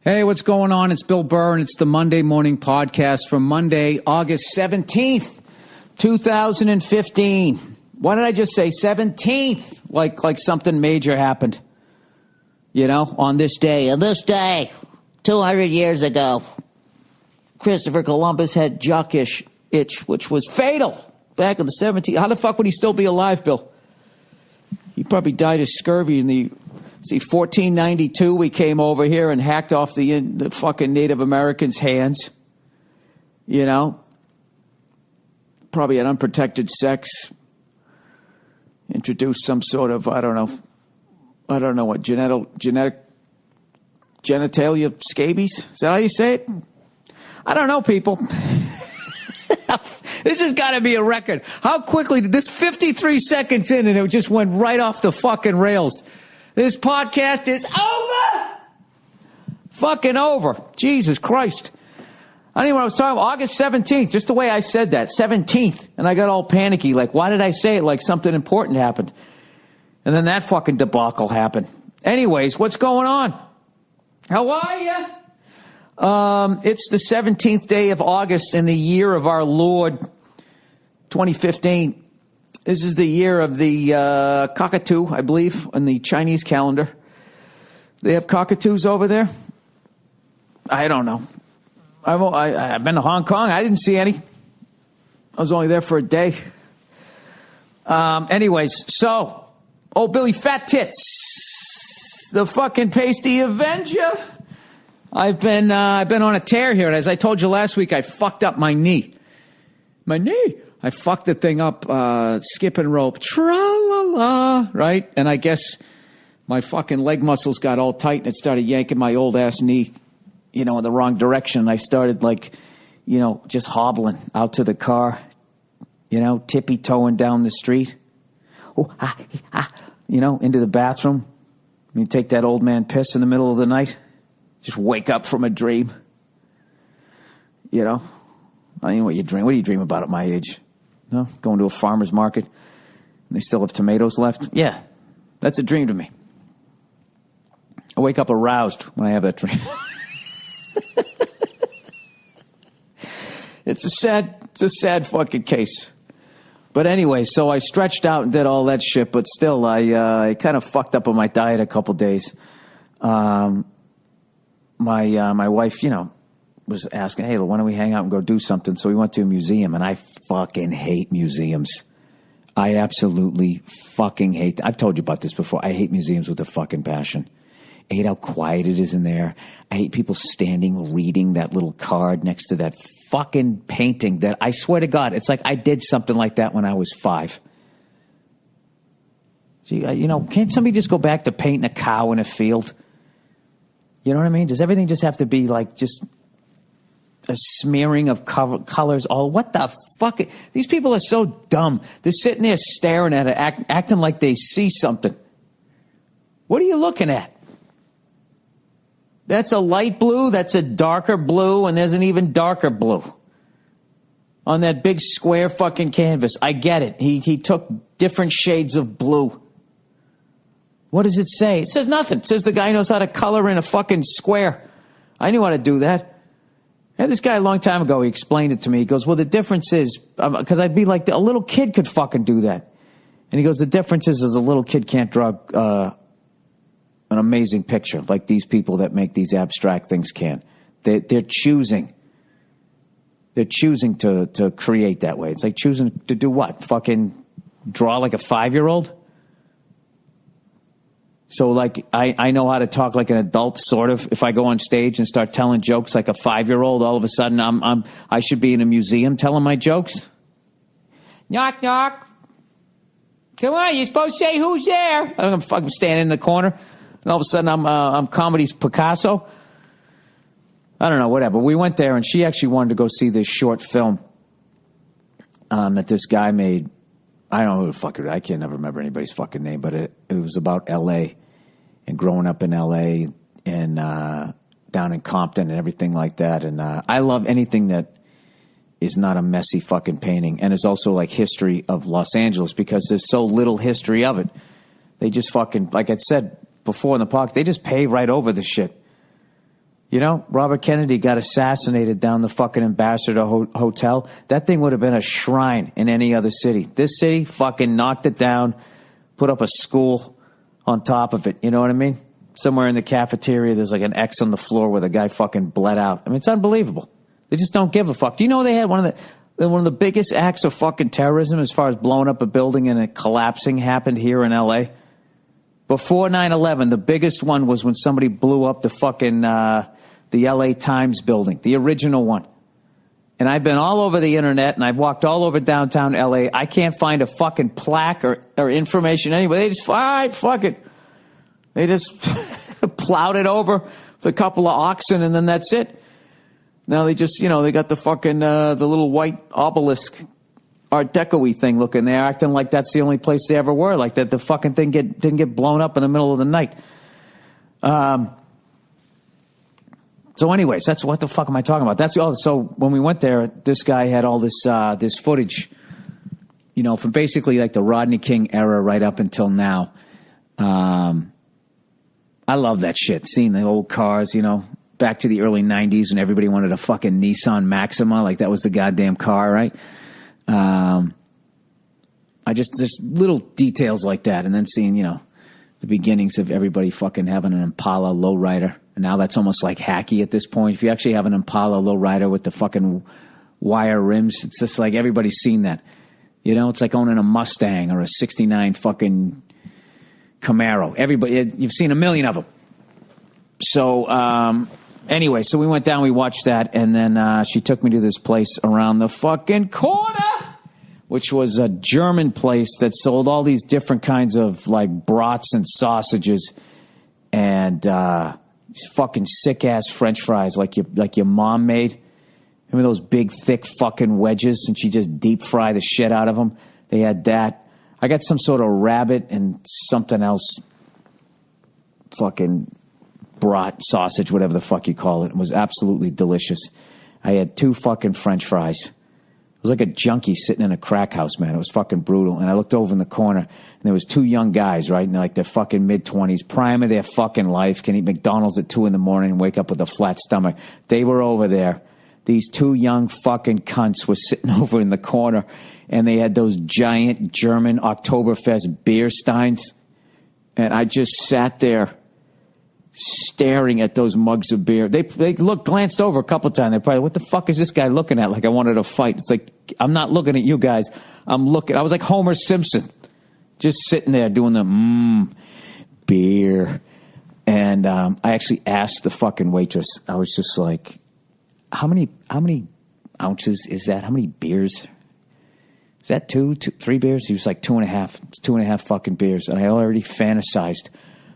Hey, what's going on? It's Bill Burr, and it's the Monday Morning Podcast for Monday, August 17th, 2015. What did I just say? 17th. Like something major happened. You know, on this day. On this day, 200 years ago, Christopher Columbus had jock-itch, which was fatal back in the 17th. How the fuck would he still be alive, Bill? He probably died of scurvy in the... 1492, we came over here and hacked off the fucking Native Americans' hands. You know? Probably had unprotected sex. Introduced some sort of, I don't know what, genitalia scabies? Is that how you say it? I don't know, people. This has got to be a record. How quickly did this 53 seconds in and it just went right off the fucking rails. This podcast is over. Fucking over. Jesus Christ. I don't even know what I was talking about. August 17th, just the way I said that. 17th. And I got all panicky. Like, why did I say it like something important happened? And then that fucking debacle happened. Anyways, what's going on? How are you? It's the 17th day of August in the year of our Lord, 2015. This is the year of the cockatoo, I believe, on the Chinese calendar. They have cockatoos over there? I don't know. I've been to Hong Kong. I didn't see any. I was only there for a day. Anyways, so, Billy Fat Tits, the fucking pasty Avenger. I've been on a tear here, and as I told you last week, I fucked up my knee. My knee. I fucked the thing up, skipping rope, tra-la-la, right? And I guess my fucking leg muscles got all tight and it started yanking my old ass knee, in the wrong direction. I started just hobbling out to the car, tippy-toeing down the street. Into the bathroom. You take that old man piss in the middle of the night. Just wake up from a dream. I don't know what you dream. What do you dream about at my age? No? Going to a farmer's market and they still have tomatoes left? Yeah, that's a dream to me. I wake up aroused when I have that dream. It's a sad fucking case. But anyway, so I stretched out and did all that shit, but still, I kind of fucked up on my diet a couple days. My wife, was asking, hey, why don't we hang out and go do something? So we went to a museum, and I fucking hate museums. I absolutely fucking hate them. I've told you about this before. I hate museums with a fucking passion. I hate how quiet it is in there. I hate people standing reading that little card next to that fucking painting that, I swear to God, it's like I did something like that when I was 5. So, can't somebody just go back to painting a cow in a field? You know what I mean? Does everything just have to be like just a smearing of colors? What the fuck? These people are so dumb. They're sitting there staring at it, acting like they see something. What are you looking at? That's a light blue, that's a darker blue, and there's an even darker blue on that big square fucking canvas. I get it. He took different shades of blue. What does it say? It says nothing. It says the guy knows how to color in a fucking square. I knew how to do that. I had this guy a long time ago. He explained it to me. He goes, well, the difference is, because I'd be like, a little kid could fucking do that. And he goes, the difference is a little kid can't draw an amazing picture like these people that make these abstract things can. They're choosing. They're choosing to create that way. It's like choosing to do what? Fucking draw like a 5-year-old? So, I know how to talk like an adult, sort of. If I go on stage and start telling jokes like a 5-year-old, all of a sudden I should be in a museum telling my jokes. Knock, knock. Come on, you're supposed to say who's there. I'm fucking standing in the corner, and all of a sudden I'm comedy's Picasso. I don't know, whatever. We went there, and she actually wanted to go see this short film that this guy made. I don't know who the fuck it is. I can't never remember anybody's fucking name, but it was about L.A. and growing up in L.A. and down in Compton and everything like that. And I love anything that is not a messy fucking painting. And it's also like history of Los Angeles because there's so little history of it. They just fucking, like I said before in the park, they just pave right over the shit. You know, Robert Kennedy got assassinated down the fucking Ambassador Hotel. That thing would have been a shrine in any other city. This city fucking knocked it down, put up a school on top of it. You know what I mean? Somewhere in the cafeteria, there's like an X on the floor where the guy fucking bled out. I mean, it's unbelievable. They just don't give a fuck. Do you know they had one of the biggest acts of fucking terrorism as far as blowing up a building and it collapsing happened here in L.A.? Before 9/11, the biggest one was when somebody blew up the fucking the L.A. Times building, the original one. And I've been all over the internet, and I've walked all over downtown L.A. I can't find a fucking plaque or information anywhere. They just, all right, fuck it. They just plowed it over with a couple of oxen, and then that's it. Now they just, you know, they got the fucking the little white obelisk Art Deco-y thing looking there, acting like that's the only place they ever were, like that the fucking thing didn't get blown up in the middle of the night. So anyways, that's what the fuck am I talking about? So when we went there, this guy had all this footage, you know, from basically like the Rodney King era right up until now. I love that shit, seeing the old cars, you know, back to the early 90s when everybody wanted a fucking Nissan Maxima, like that was the goddamn car, right? There's little details like that, and then seeing, you know, the beginnings of everybody fucking having an Impala lowrider, and now that's almost like hacky at this point. If you actually have an Impala lowrider with the fucking wire rims, it's just like everybody's seen that. You know, it's like owning a Mustang or a 69 fucking Camaro. Everybody, you've seen a million of them. So, anyway, so we went down, we watched that, and then she took me to this place around the fucking corner, which was a German place that sold all these different kinds of, like, brats and sausages and these fucking sick-ass French fries like your mom made. Remember those big, thick fucking wedges, and she just deep-fry the shit out of them? They had that. I got some sort of rabbit and something else fucking brat sausage, whatever the fuck you call it. It was absolutely delicious. I had 2 fucking French fries. It was like a junkie sitting in a crack house, man. It was fucking brutal. And I looked over in the corner, and there was 2 young guys, right? And they're like their fucking mid-20s, prime of their fucking life, can eat McDonald's at 2 in the morning and wake up with a flat stomach. They were over there. These 2 young fucking cunts were sitting over in the corner, and they had those giant German Oktoberfest beer steins. And I just sat there staring at those mugs of beer. They glanced over a couple times. They probably, what the fuck is this guy looking at? Like I wanted to fight. It's like, I'm not looking at you guys. I was like Homer Simpson, just sitting there doing the beer. And I actually asked the fucking waitress. I was just like, how many ounces is that? How many beers? Is that 3 beers? He was like 2.5. It's 2.5 fucking beers. And I already fantasized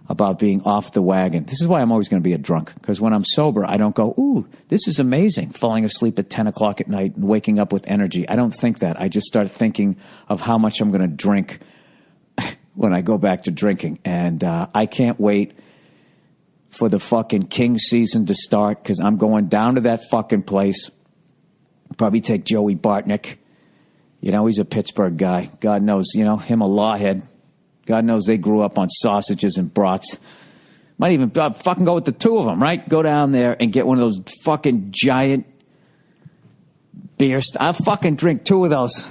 about being off the wagon. This is why I'm always going to be a drunk, because when I'm sober, I don't go, ooh, this is amazing, falling asleep at 10 o'clock at night and waking up with energy. I don't think that. I just start thinking of how much I'm going to drink when I go back to drinking. And I can't wait for the fucking King season to start, because I'm going down to that fucking place. Probably take Joey Bartnick. You know, he's a Pittsburgh guy. God knows, you know, him a lawhead. God knows they grew up on sausages and brats. Might even fucking go with the 2 of them, right? Go down there and get one of those fucking giant beers. I'll fucking drink 2 of those.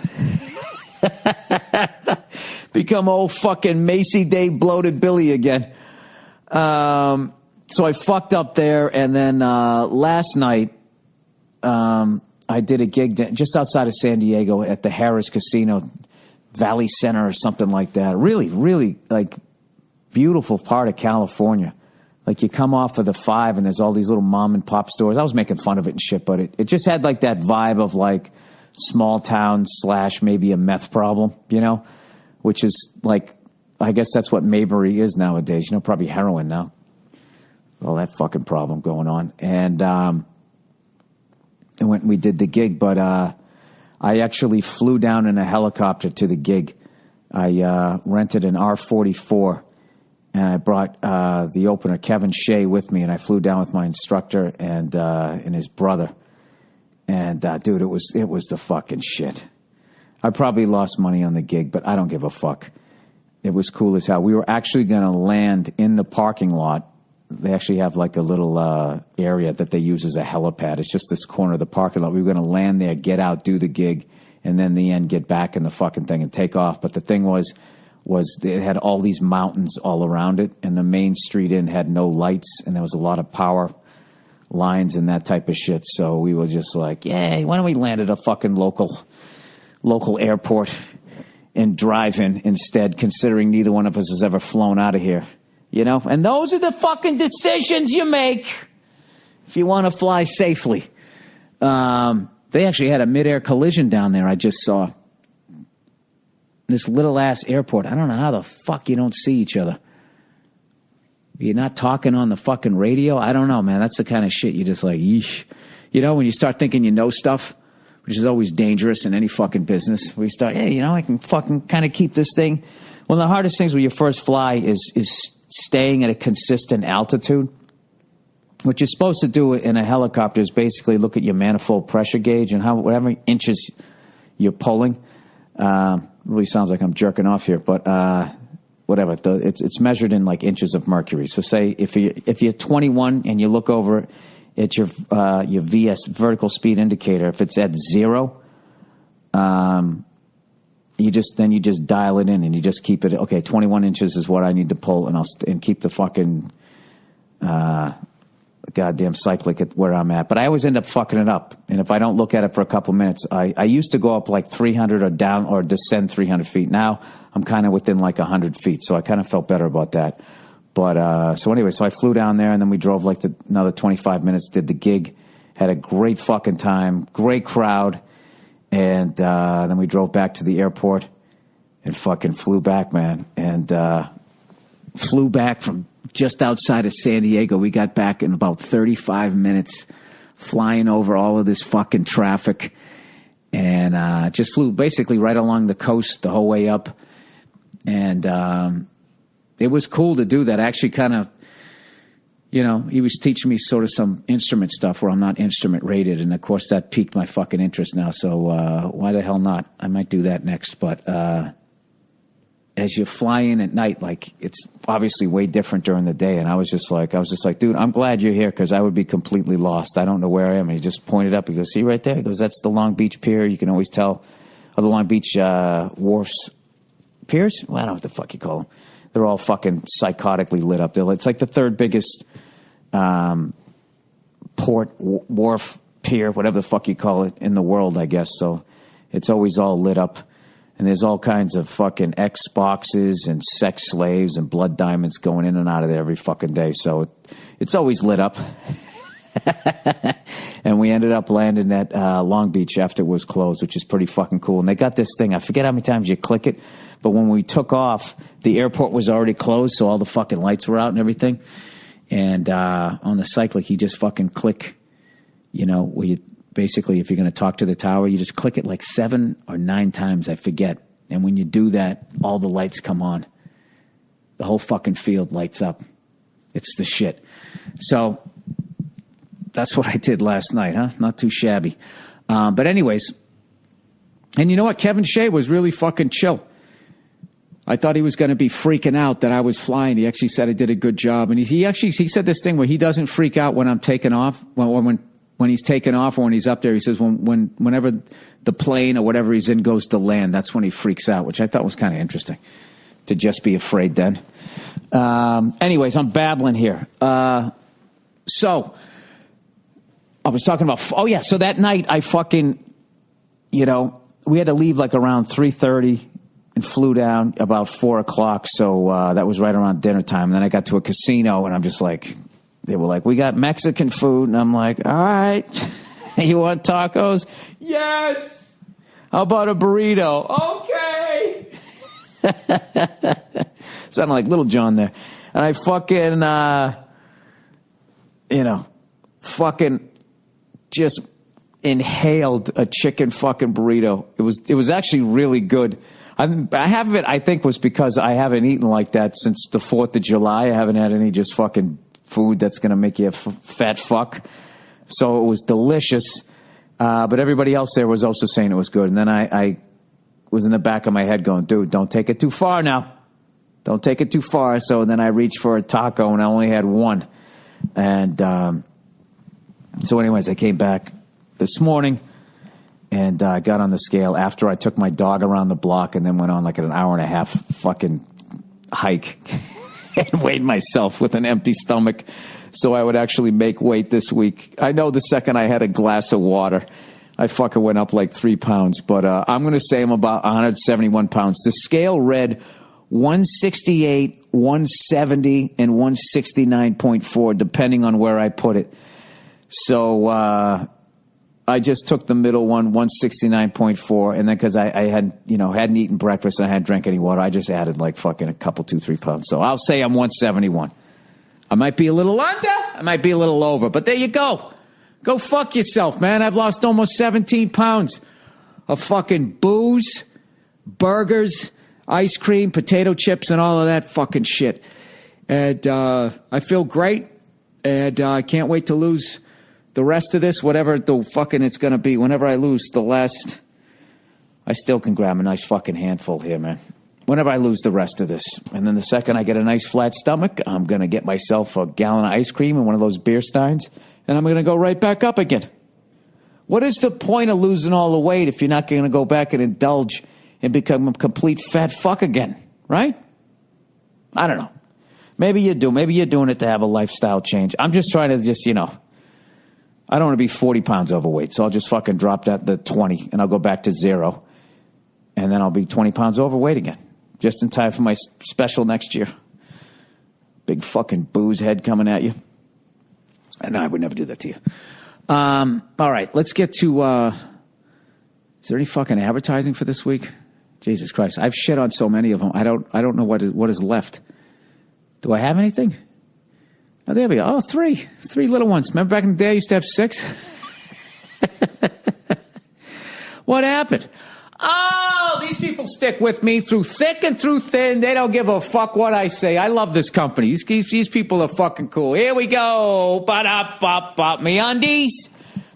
Become old fucking Macy Day bloated Billy again. So I fucked up there, and then last night I did a gig just outside of San Diego at the Harrah's Casino, Valley Center or something like that. Really, really, like, beautiful part of California. Like, you come off of the 5 and there's all these little mom and pop stores. I was making fun of it and shit, but it just had like that vibe of like small town / maybe a meth problem, you know, which is like, I guess that's what Mayberry is nowadays, you know, probably heroin now. All that fucking problem going on. And we did the gig, but I actually flew down in a helicopter to the gig. I rented an R-44, and I brought the opener, Kevin Shea, with me, and I flew down with my instructor and his brother. And, dude, it was the fucking shit. I probably lost money on the gig, but I don't give a fuck. It was cool as hell. We were actually going to land in the parking lot they actually have like a little area that they use as a helipad. It's just this corner of the parking lot. We were going to land there, get out, do the gig, and then in the end get back in the fucking thing and take off. But the thing was it had all these mountains all around it, and the main street in had no lights, and there was a lot of power lines and that type of shit. So we were just like, yay, why don't we land at a fucking local airport and drive in instead, considering neither one of us has ever flown out of here, you know? And those are the fucking decisions you make if you want to fly safely. They actually had a midair collision down there, I just saw. This little-ass airport. I don't know how the fuck you don't see each other. You're not talking on the fucking radio? I don't know, man. That's the kind of shit you just like, yeesh. You know, when you start thinking you know stuff, which is always dangerous in any fucking business, we start, hey, you know, I can fucking kind of keep this thing. One of the hardest things when you first fly is staying at a consistent altitude. What you're supposed to do in a helicopter is basically look at your manifold pressure gauge and whatever inches you're pulling. Really sounds like I'm jerking off here, but whatever. It's measured in like inches of mercury. So say if you're 21 and you look over at your VS, vertical speed indicator, if it's at 0, you just dial it in and you just keep it. Okay, 21 inches is what I need to pull, and keep the fucking goddamn cyclic at where I'm at. But I always end up fucking it up. And if I don't look at it for a couple minutes, I used to go up like 300 or down or descend 300 feet. Now I'm kind of within like 100 feet. So I kind of felt better about that. But so anyway, so I flew down there and then we drove like another 25 minutes, did the gig, had a great fucking time, great crowd. And then we drove back to the airport and fucking flew back, man. And flew back from just outside of San Diego. We got back in about 35 minutes, flying over all of this fucking traffic, and just flew basically right along the coast the whole way up. And it was cool to do that. Actually, kind of, you know, he was teaching me sort of some instrument stuff where I'm not instrument rated, and of course that piqued my fucking interest now. So why the hell not? I might do that next, but as you fly in at night, like, it's obviously way different during the day. And I was just like, dude, I'm glad you're here, because I would be completely lost. I don't know where I am. And he just pointed up. He goes, see right there? He goes, that's the Long Beach Pier. You can always tell. Or the Long Beach wharfs. Piers? Well, I don't know what the fuck you call them. They're all fucking psychotically lit up. It's like the third biggest port, wharf, pier, whatever the fuck you call it, in the world, I guess. So it's always all lit up. And there's all kinds of fucking Xboxes and sex slaves and blood diamonds going in and out of there every fucking day. So it's always lit up. And we ended up landing at Long Beach after it was closed, which is pretty fucking cool. And they got this thing. I forget how many times you click it, but when we took off, the airport was already closed, so all the fucking lights were out and everything. And on the cyclic, you just fucking click, you know, where you basically, if you're going to talk to the tower, you just click it like 7 or 9 times, I forget. And when you do that, all the lights come on. The whole fucking field lights up. It's the shit. So that's what I did last night, huh? Not too shabby. But anyways, and you know what? Kevin Shea was really fucking chill. I thought he was going to be freaking out that I was flying. He actually said I did a good job. And he said this thing where he doesn't freak out when I'm taking off, when he's taking off or when he's up there. He says whenever the plane or whatever he's in goes to land, that's when he freaks out, which I thought was kind of interesting, to just be afraid then. Anyways, I'm babbling here. So I was talking about, so that night I fucking, you know, we had to leave like around 3:30 and flew down about 4 o'clock. So that was right around dinner time. And then I got to a casino and I'm just like, they were like, we got Mexican food. And I'm like, all right, you want tacos? Yes. How about a burrito? Okay. Sounded like Little John there. And I fucking, fucking just inhaled a chicken fucking burrito. It was actually really good. I have it, I think, was because I haven't eaten like that since the 4th of July. I haven't had any just fucking food that's going to make you a fat fuck. So it was delicious. But everybody else there was also saying it was good. And then I was in the back of my head going, dude, don't take it too far now. Don't take it too far. So then I reached for a taco, and I only had one. And so anyways, I came back this morning, and I got on the scale after I took my dog around the block and then went on like an hour and a half fucking hike and weighed myself with an empty stomach so I would actually make weight this week. I know the second I had a glass of water, I fucking went up like 3 pounds, but I'm going to say I'm about 171 pounds. The scale read 168, 170, and 169.4, depending on where I put it. So I just took the middle one, 169.4, and then because I hadn't eaten breakfast and I hadn't drank any water, I just added like fucking a couple, 2-3 pounds. So I'll say I'm 171. I might be a little under, I might be a little over, but there you go. Go fuck yourself, man. I've lost almost 17 pounds of fucking booze, burgers, ice cream, potato chips, and all of that fucking shit. And I feel great, and I can't wait to lose the rest of this, whatever the fucking it's going to be. Whenever I lose the last, I still can grab a nice fucking handful here, man. Whenever I lose the rest of this. And then the second I get a nice flat stomach, I'm going to get myself a gallon of ice cream and one of those beer steins, and I'm going to go right back up again. What is the point of losing all the weight if you're not going to go back and indulge and become a complete fat fuck again, right? I don't know. Maybe you do. Maybe you're doing it to have a lifestyle change. I'm just trying to I don't want to be 40 pounds overweight, so I'll just fucking drop that to 20, and I'll go back to 0, and then I'll be 20 pounds overweight again, just in time for my special next year. Big fucking booze head coming at you. And I would never do that to you. All right, let's get to, is there any fucking advertising for this week? Jesus Christ, I've shit on so many of them. I don't know what is left. Do I have anything? Oh, there we go. Oh, three little ones. Remember back in the day I used to have 6? What happened? Oh, these people stick with me through thick and through thin. They don't give a fuck what I say. I love this company. These people are fucking cool. Here we go. Ba-da-ba-ba.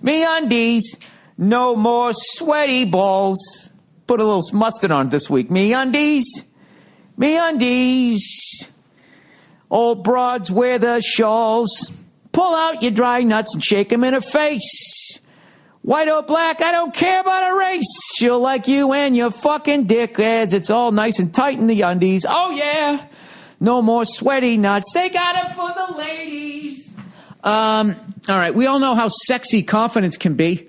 MeUndies. No more sweaty balls. Put a little mustard on it this week. MeUndies. Old broads wear the shawls. Pull out your dry nuts and shake them in her face. White or black, I don't care about a race. She'll like you and your fucking dick as it's all nice and tight in the undies. Oh, yeah. No more sweaty nuts. They got them for the ladies. All right. We all know how sexy confidence can be.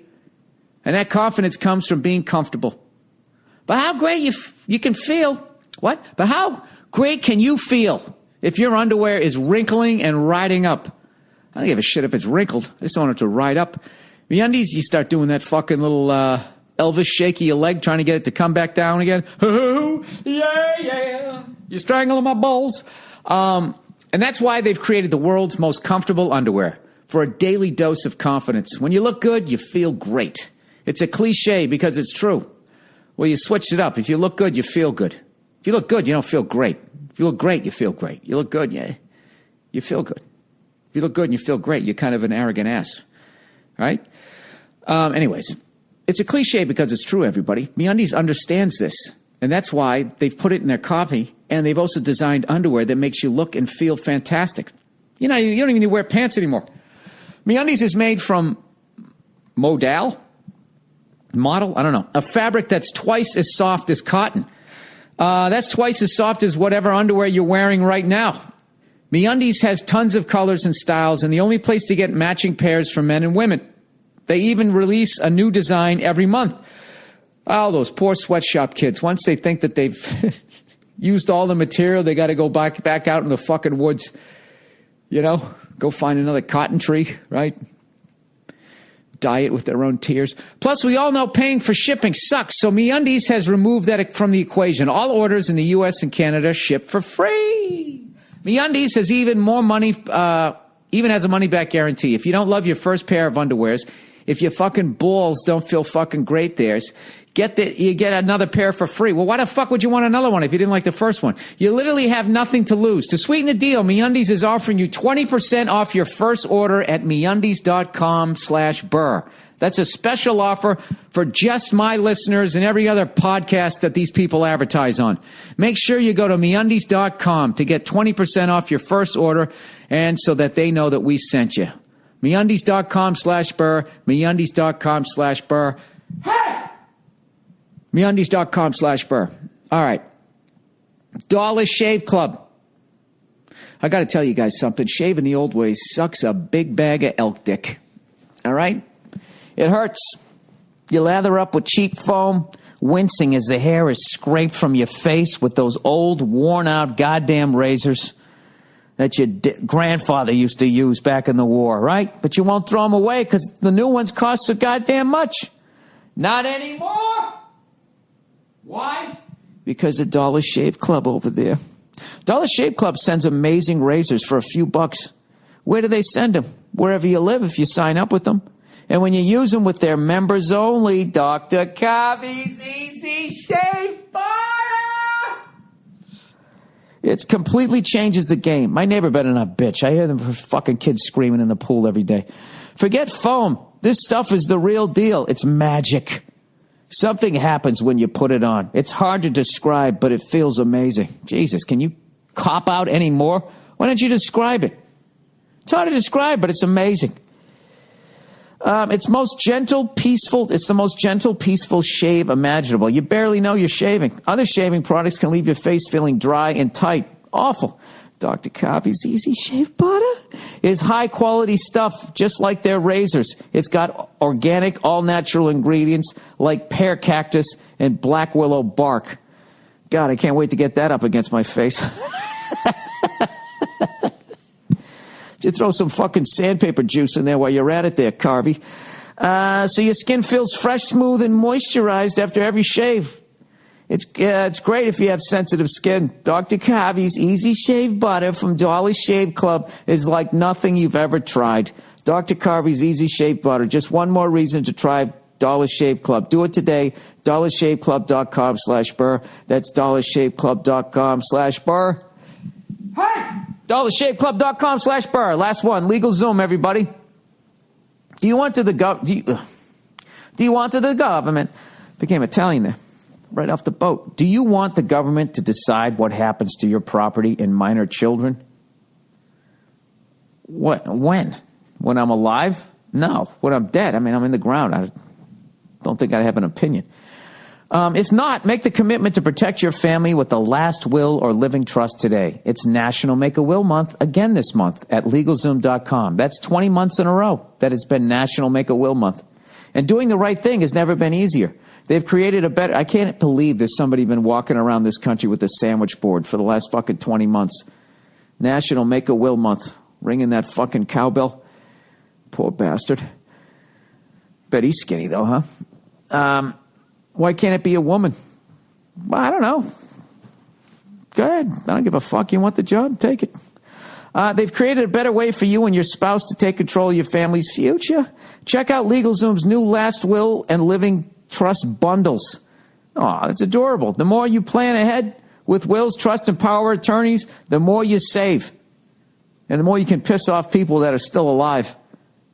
And that confidence comes from being comfortable. But how great you can feel. What? But how great can you feel if your underwear is wrinkling and riding up? I don't give a shit if it's wrinkled. I just want it to ride up. MeUndies, you start doing that fucking little Elvis shake of your leg, trying to get it to come back down again. Yeah. You're strangling my balls. And that's why they've created the world's most comfortable underwear for a daily dose of confidence. When you look good, you feel great. It's a cliche because it's true. Well, you switched it up. If you look good, you feel good. If you look good, you don't feel great. If you look great, you feel great. You look good, yeah, you feel good. If you look good and you feel great, you're kind of an arrogant ass. Right? Anyways, it's a cliche because it's true, everybody. MeUndies understands this, and that's why they've put it in their coffee, and they've also designed underwear that makes you look and feel fantastic. You don't even need to wear pants anymore. MeUndies is made from modal, I don't know, a fabric that's twice as soft as cotton. That's twice as soft as whatever underwear you're wearing right now. MeUndies has tons of colors and styles, and the only place to get matching pairs for men and women. They even release a new design every month. Oh, those poor sweatshop kids. Once they think that they've used all the material, they got to go back out in the fucking woods. Go find another cotton tree, right? Dye it with their own tears. Plus, we all know paying for shipping sucks, so MeUndies has removed that from the equation. All orders in the U.S. and Canada ship for free. MeUndies has even has a money-back guarantee. If you don't love your first pair of underwears, if your fucking balls don't feel fucking great, you get another pair for free. Well, why the fuck would you want another one if you didn't like the first one? You literally have nothing to lose. To sweeten the deal, MeUndies is offering you 20% off your first order at MeUndies.com/Burr. That's a special offer for just my listeners and every other podcast that these people advertise on. Make sure you go to MeUndies.com to get 20% off your first order, and so that they know that we sent you. MeUndies.com/Burr. MeUndies.com/Burr. Hey! MeUndies.com/Burr. All right. Dollar Shave Club. I got to tell you guys something. Shaving the old way sucks a big bag of elk dick. All right? It hurts. You lather up with cheap foam, wincing as the hair is scraped from your face with those old, worn-out goddamn razors that your grandfather used to use back in the war, right? But you won't throw them away because the new ones cost so goddamn much. Not anymore. Why? Because of Dollar Shave Club over there. Dollar Shave Club sends amazing razors for a few bucks. Where do they send them? Wherever you live if you sign up with them. And when you use them with their members only, Dr. Kavi's Easy Shave Butter, it completely changes the game. My neighbor better not bitch. I hear them fucking kids screaming in the pool every day. Forget foam. This stuff is the real deal. It's magic. Something happens when you put it on. It's hard to describe, but it feels amazing. Jesus, can you cop out any more? Why don't you describe it? It's hard to describe, but it's amazing. It's the most gentle, peaceful shave imaginable. You barely know you're shaving. Other shaving products can leave your face feeling dry and tight. Awful. Dr. Kavi's Easy Shave Butter is high-quality stuff, just like their razors. It's got organic, all-natural ingredients like pear cactus and black willow bark. God, I can't wait to get that up against my face. You throw some fucking sandpaper juice in there while you're at it there, Carvey. So your skin feels fresh, smooth, and moisturized after every shave. It's great if you have sensitive skin. Dr. Kavi's Easy Shave Butter from Dollar Shave Club is like nothing you've ever tried. Dr. Kavi's Easy Shave Butter. Just one more reason to try Dollar Shave Club. Do it today. DollarShaveClub.com/Burr. That's DollarShaveClub.com/Burr. Hey! DollarShaveClub.com/Burr. Last one. Legal Zoom, everybody. Do you want to the government? Became Italian there. Right off the boat. Do you want the government to decide what happens to your property and minor children? What? When? When I'm alive? No. When I'm dead. I mean, I'm in the ground. I don't think I have an opinion. If not, make the commitment to protect your family with the last will or living trust today. It's National Make-A-Will Month again this month at LegalZoom.com. That's 20 months in a row that it's been National Make-A-Will Month. And doing the right thing has never been easier. They've created a better... I can't believe there's somebody been walking around this country with a sandwich board for the last fucking 20 months. National Make-A-Will Month. Ringing that fucking cowbell. Poor bastard. Bet he's skinny, though, huh? Why can't it be a woman? Well, I don't know. Go ahead. I don't give a fuck. You want the job? Take it. They've created a better way for you and your spouse to take control of your family's future. Check out LegalZoom's new Last Will and Living Trust bundles. Oh, that's adorable. The more you plan ahead with wills, trust, and power of attorneys, the more you save. And the more you can piss off people that are still alive.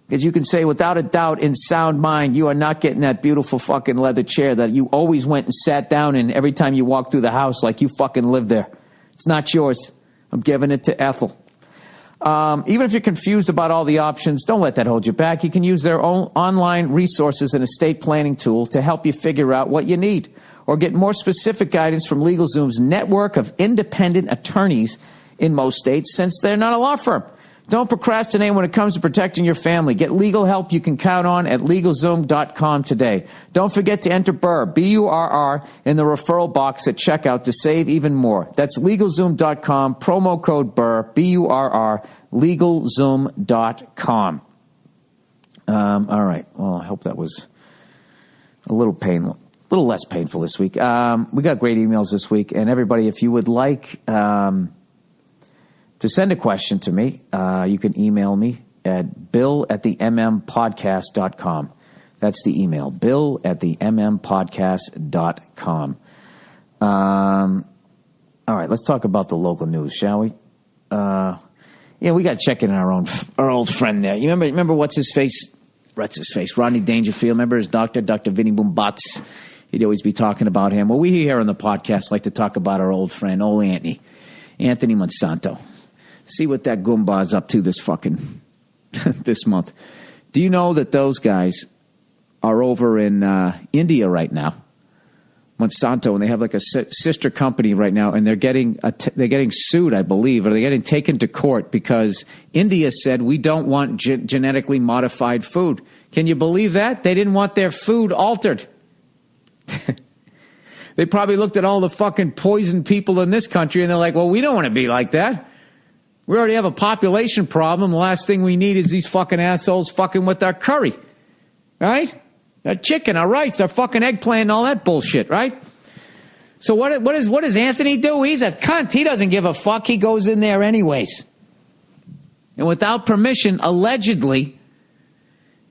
Because you can say without a doubt in sound mind, you are not getting that beautiful fucking leather chair that you always went and sat down in every time you walked through the house like you fucking lived there. It's not yours. I'm giving it to Ethel. Even if you're confused about all the options, don't let that hold you back. You can use their own online resources and estate planning tool to help you figure out what you need. Or get more specific guidance from LegalZoom's network of independent attorneys in most states, since they're not a law firm. Don't procrastinate when it comes to protecting your family. Get legal help you can count on at LegalZoom.com today. Don't forget to enter Burr, B-U-R-R, in the referral box at checkout to save even more. That's LegalZoom.com, promo code Burr, B-U-R-R, LegalZoom.com. All right. Well, I hope that was a little less painful this week. We got great emails this week. And everybody, if you would like... to send a question to me, you can email me at bill@themmmpodcast.com. That's the email, bill@themmpodcast.com. All right, let's talk about the local news, shall we? We got to check in our old friend there. You remember what's his face? Rodney Dangerfield. Remember his doctor, Dr. Vinny Boombatz? He'd always be talking about him. Well, we here on the podcast like to talk about our old friend, old Anthony Monsanto. See what that Goomba's up to this month. Do you know that those guys are over in India right now, Monsanto, and they have like a sister company right now, and they're getting sued, I believe, or they're getting taken to court because India said we don't want genetically modified food. Can you believe that? They didn't want their food altered. They probably looked at all the fucking poisoned people in this country, and they're like, well, we don't want to be like that. We already have a population problem. The last thing we need is these fucking assholes fucking with our curry, right? Our chicken, our rice, our fucking eggplant, and all that bullshit, right? So what does Anthony do? He's a cunt. He doesn't give a fuck. He goes in there anyways. And without permission, allegedly,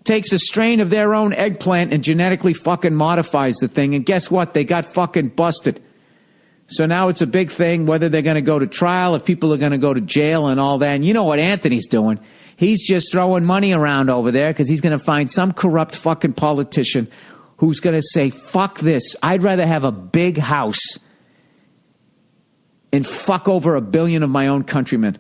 takes a strain of their own eggplant and genetically fucking modifies the thing. And guess what? They got fucking busted. So now it's a big thing, whether they're going to go to trial, if people are going to go to jail and all that. And you know what Anthony's doing? He's just throwing money around over there because he's going to find some corrupt fucking politician who's going to say, fuck this. I'd rather have a big house and fuck over 1 billion of my own countrymen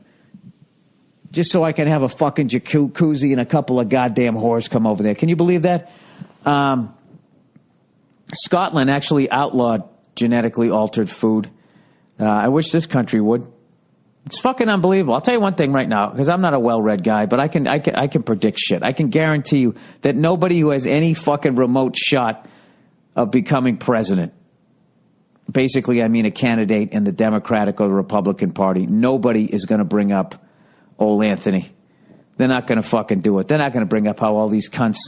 just so I can have a fucking jacuzzi and a couple of goddamn whores come over there. Can you believe that? Scotland actually outlawed genetically altered food. I wish this country would. It's fucking unbelievable. I'll tell you one thing right now, because I'm not a well-read guy, but I can predict shit. I can guarantee you that nobody who has any fucking remote shot of becoming president, basically I mean a candidate in the Democratic or the Republican Party, nobody is going to bring up old Anthony. They're not going to fucking do it. They're not going to bring up how all these cunts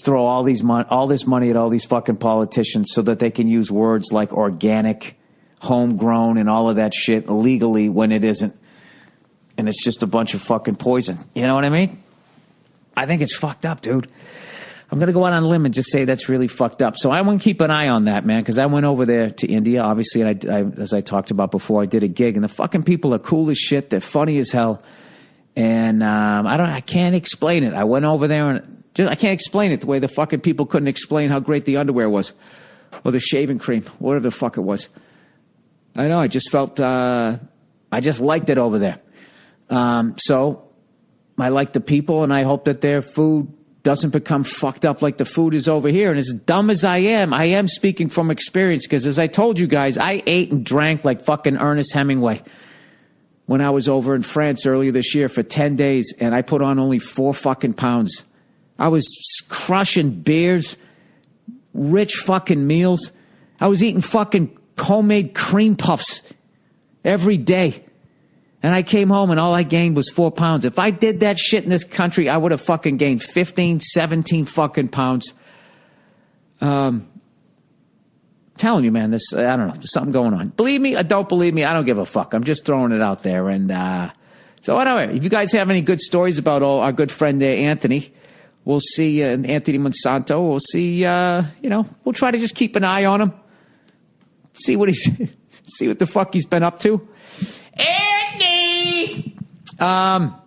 throw all this money at all these fucking politicians so that they can use words like organic, homegrown, and all of that shit illegally when it isn't. And it's just a bunch of fucking poison. You know what I mean? I think it's fucked up, dude. I'm going to go out on a limb and just say that's really fucked up. So I want to keep an eye on that, man, because I went over there to India, obviously, and I, as I talked about before, I did a gig, and the fucking people are cool as shit. They're funny as hell. And I can't explain it. I went over there and I can't explain it the way the fucking people couldn't explain how great the underwear was or the shaving cream, whatever the fuck it was. I know. I just felt, I just liked it over there. So I like the people, and I hope that their food doesn't become fucked up like the food is over here. And as dumb as I am speaking from experience, because as I told you guys, I ate and drank like fucking Ernest Hemingway when I was over in France earlier this year for 10 days, and I put on only 4 fucking pounds. I was crushing beers, rich fucking meals. I was eating fucking homemade cream puffs every day. And I came home and all I gained was 4 pounds. If I did that shit in this country, I would have fucking gained 15, 17 fucking pounds. Telling you, man, I don't know, there's something going on. Believe me or don't believe me, I don't give a fuck. I'm just throwing it out there. And so anyway, if you guys have any good stories about our good friend there, Anthony, we'll see, Anthony Monsanto, we'll see, we'll try to just keep an eye on him. See what the fuck he's been up to. Anthony! All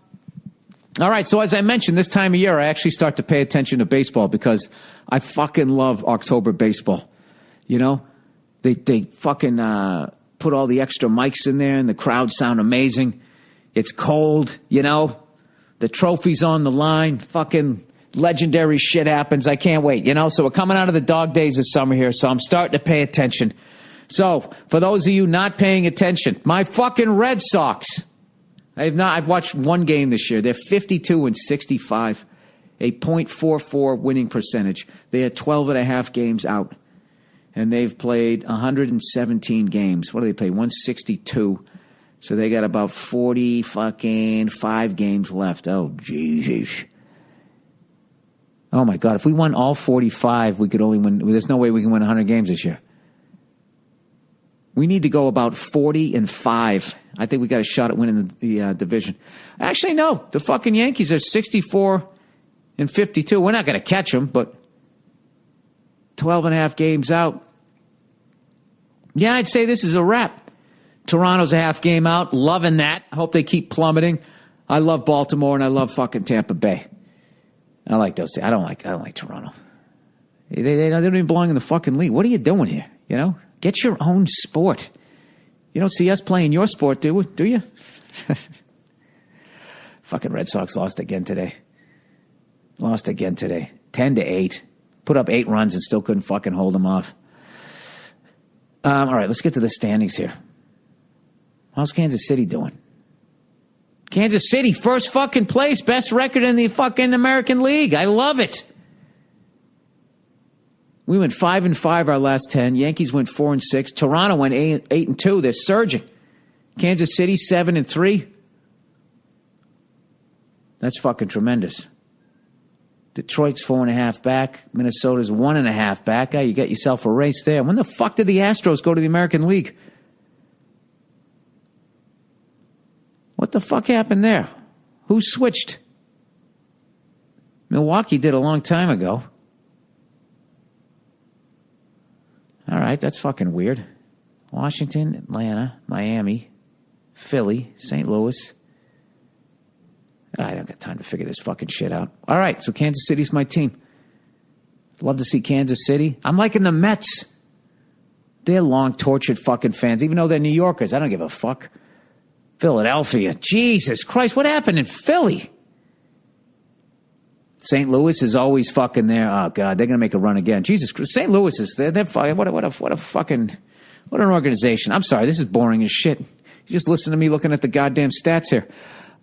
right, so as I mentioned, this time of year, I actually start to pay attention to baseball because I fucking love October baseball. You know, they fucking put all the extra mics in there and the crowds sound amazing. It's cold, you know. The trophy's on the line. Fucking legendary shit happens. I can't wait, you know. So we're coming out of the dog days of summer here, so I'm starting to pay attention. So for those of you not paying attention, my fucking Red Sox. I've watched one game this year. They're 52-65, a .44 winning percentage. They are 12.5 games out. And they've played 117 games. What do they play? 162. So they got about 40 fucking 5 games left. Oh, Jesus. Oh, my God. If we won all 45, we could only win. There's no way we can win 100 games this year. We need to go about 40-5. I think we got a shot at winning the division. Actually, no. The fucking Yankees are 64-40. in 52. We're not going to catch them, but 12 and a half games out. Yeah, I'd say this is a wrap. Toronto's a half game out. Loving that. I hope they keep plummeting. I love Baltimore and I love fucking Tampa Bay. I like those two. I don't like Toronto. They don't even belong in the fucking league. What are you doing here? You know, get your own sport. You don't see us playing your sport, do you? Fucking Red Sox lost again today. 10-8. Put up 8 runs and still couldn't fucking hold them off. All right, let's get to the standings here. How's Kansas City doing? Kansas City, first fucking place, best record in the fucking American League. I love it. We went 5-5 our last 10. Yankees went 4-6. Toronto went 8-2. They're surging. Kansas City 7-3. That's fucking tremendous. Detroit's 4.5 back. Minnesota's 1.5 back. You got yourself a race there. When the fuck did the Astros go to the American League? What the fuck happened there? Who switched? Milwaukee did a long time ago. All right, that's fucking weird. Washington, Atlanta, Miami, Philly, St. Louis. I don't got time to figure this fucking shit out. All right, so Kansas City's my team. Love to see Kansas City. I'm liking the Mets. They're long, tortured fucking fans, even though they're New Yorkers. I don't give a fuck. Philadelphia. Jesus Christ, what happened in Philly? St. Louis is always fucking there. Oh, God, they're going to make a run again. Jesus Christ, St. Louis is there. They're fucking, what an organization. I'm sorry, this is boring as shit. You just listen to me looking at the goddamn stats here.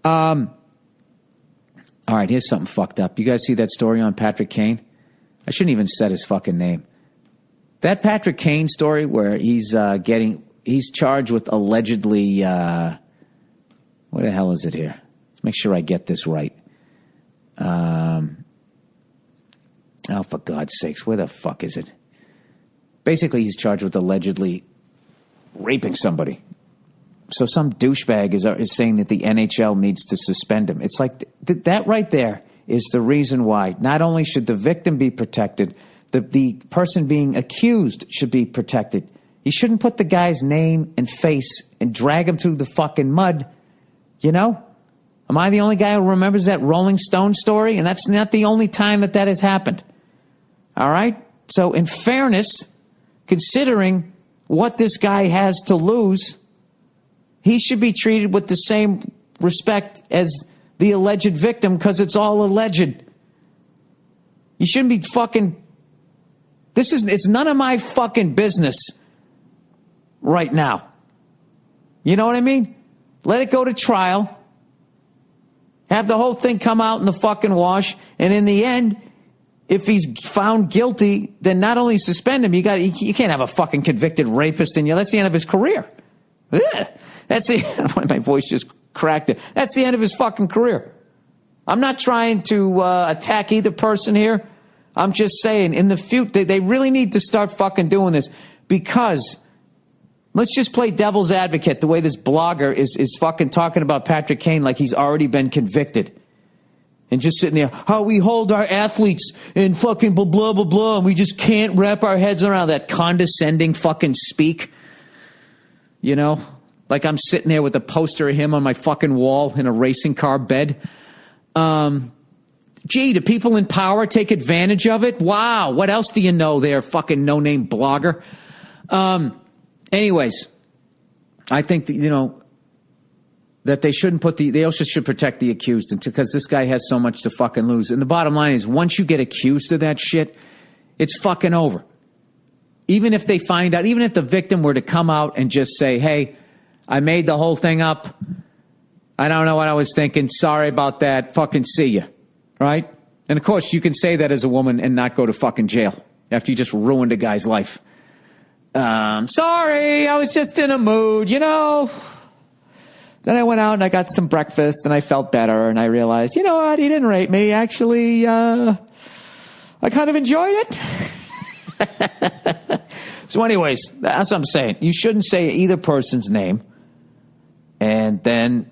All right, here's something fucked up. You guys see that story on Patrick Kane? I shouldn't even said his fucking name. That Patrick Kane story where he's charged with allegedly, what the hell is it here? Let's make sure I get this right. Oh, for God's sakes, where the fuck is it? Basically, he's charged with allegedly raping somebody. So some douchebag is saying that the NHL needs to suspend him. It's like that right there is the reason why not only should the victim be protected, the person being accused should be protected. You shouldn't put the guy's name and face and drag him through the fucking mud, you know? Am I the only guy who remembers that Rolling Stone story? And that's not the only time that has happened. All right? So in fairness, considering what this guy has to lose, he should be treated with the same respect as the alleged victim because it's all alleged. You shouldn't be fucking... It's none of my fucking business right now. You know what I mean? Let it go to trial. Have the whole thing come out in the fucking wash. And in the end, if he's found guilty, then not only suspend him, you can't have a fucking convicted rapist in you. That's the end of his career. Ugh. That's my voice just cracked it. That's the end of his fucking career. I'm not trying to attack either person here. I'm just saying, in the future, they really need to start fucking doing this because let's just play devil's advocate the way this blogger is fucking talking about Patrick Kane like he's already been convicted. And just sitting there, how we hold our athletes and fucking blah, blah, blah, blah, and we just can't wrap our heads around that condescending fucking speak. You know? Like I'm sitting there with a poster of him on my fucking wall in a racing car bed. Gee, do people in power take advantage of it? Wow, what else do you know there, fucking no-name blogger? Anyways, I think that, that they shouldn't they also should protect the accused because this guy has so much to fucking lose. And the bottom line is, once you get accused of that shit, it's fucking over. Even if they find out, even if the victim were to come out and just say, hey, I made the whole thing up. I don't know what I was thinking. Sorry about that. Fucking see ya. Right? And of course, you can say that as a woman and not go to fucking jail after you just ruined a guy's life. Sorry, I was just in a mood, Then I went out and I got some breakfast and I felt better and I realized, you know what? He didn't rape me. Actually, I kind of enjoyed it. So anyways, that's what I'm saying. You shouldn't say either person's name. And then,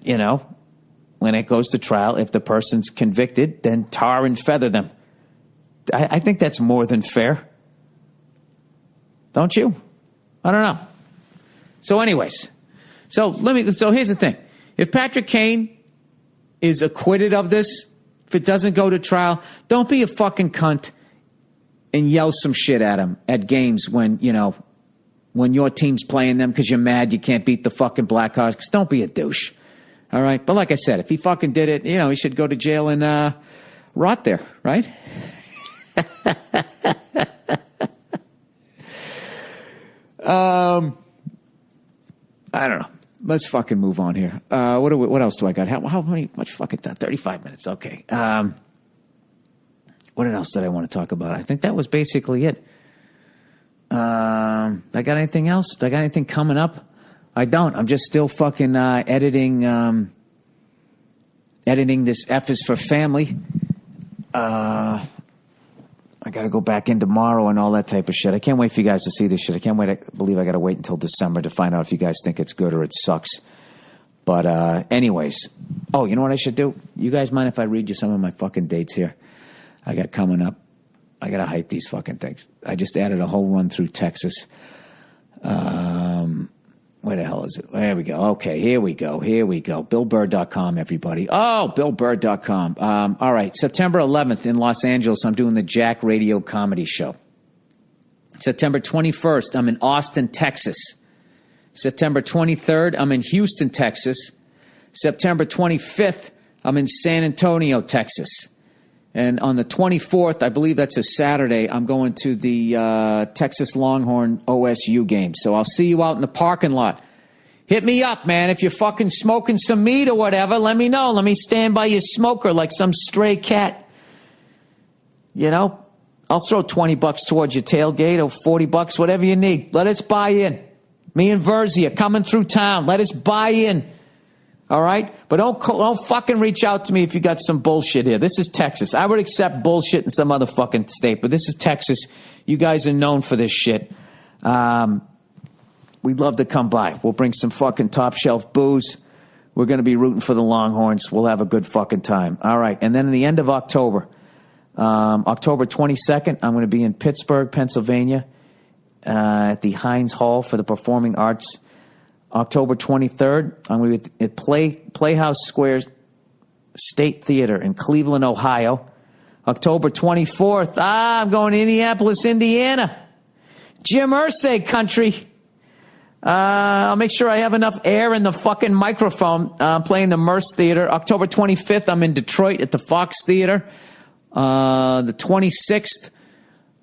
when it goes to trial, if the person's convicted, then tar and feather them. I think that's more than fair. Don't you? I don't know. So anyways, so here's the thing. If Patrick Kane is acquitted of this, if it doesn't go to trial, don't be a fucking cunt and yell some shit at him at games when your team's playing them because you're mad you can't beat the fucking Blackhawks. Don't be a douche. All right? But like I said, if he fucking did it, he should go to jail and rot there, right? I don't know. Let's fucking move on here. What else do I got? How much fucking time? 35 minutes. Okay. What else did I want to talk about? I think that was basically it. I got anything else? I got anything coming up? I don't. I'm just still fucking editing this F is for Family. I got to go back in tomorrow and all that type of shit. I can't wait for you guys to see this shit. I can't wait. I believe I got to wait until December to find out if you guys think it's good or it sucks. But anyways. Oh, you know what I should do? You guys mind if I read you some of my fucking dates here? I got coming up. I got to hype these fucking things. I just added a whole run through Texas. Where the hell is it? There we go. Okay, here we go. BillBurr.com, everybody. Oh, BillBurr.com. All right, September 11th in Los Angeles, I'm doing the Jack Radio Comedy Show. September 21st, I'm in Austin, Texas. September 23rd, I'm in Houston, Texas. September 25th, I'm in San Antonio, Texas. And on the 24th, I believe that's a Saturday, I'm going to the Texas Longhorn OSU game. So I'll see you out in the parking lot. Hit me up, man. If you're fucking smoking some meat or whatever, let me know. Let me stand by your smoker like some stray cat. I'll throw $20 towards your tailgate or $40, whatever you need. Let us buy in. Me and Verzi are coming through town. Let us buy in. All right? But don't fucking reach out to me if you got some bullshit here. This is Texas. I would accept bullshit in some other fucking state, but this is Texas. You guys are known for this shit. We'd love to come by. We'll bring some fucking top shelf booze. We're going to be rooting for the Longhorns. We'll have a good fucking time. All right. And then in the end of October, October 22nd, I'm going to be in Pittsburgh, Pennsylvania, at the Heinz Hall for the Performing Arts. October 23rd, I'm going to be at Playhouse Square State Theater in Cleveland, Ohio. October 24th, I'm going to Indianapolis, Indiana. Jim Irsay country. I'll make sure I have enough air in the fucking microphone. I'm playing the Merce Theater. October 25th, I'm in Detroit at the Fox Theater. The 26th,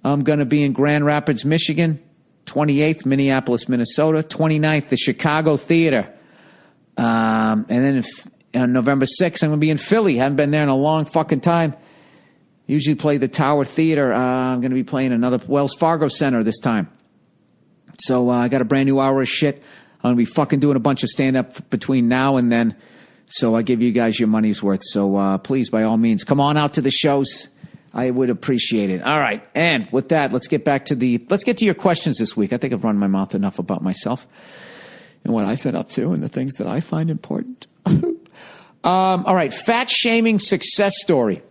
I'm going to be in Grand Rapids, Michigan. 28th, Minneapolis, Minnesota. 29th, the Chicago Theater. And then on November 6th, I'm going to be in Philly. Haven't been there in a long fucking time. Usually play the Tower Theater. I'm going to be playing another Wells Fargo Center this time. So I got a brand new hour of shit. I'm going to be fucking doing a bunch of stand-up between now and then. So I give you guys your money's worth. So please, by all means, come on out to the shows. I would appreciate it. All right. And with that, let's get to your questions this week. I think I've run my mouth enough about myself and what I've been up to and the things that I find important. All right. Fat shaming success story.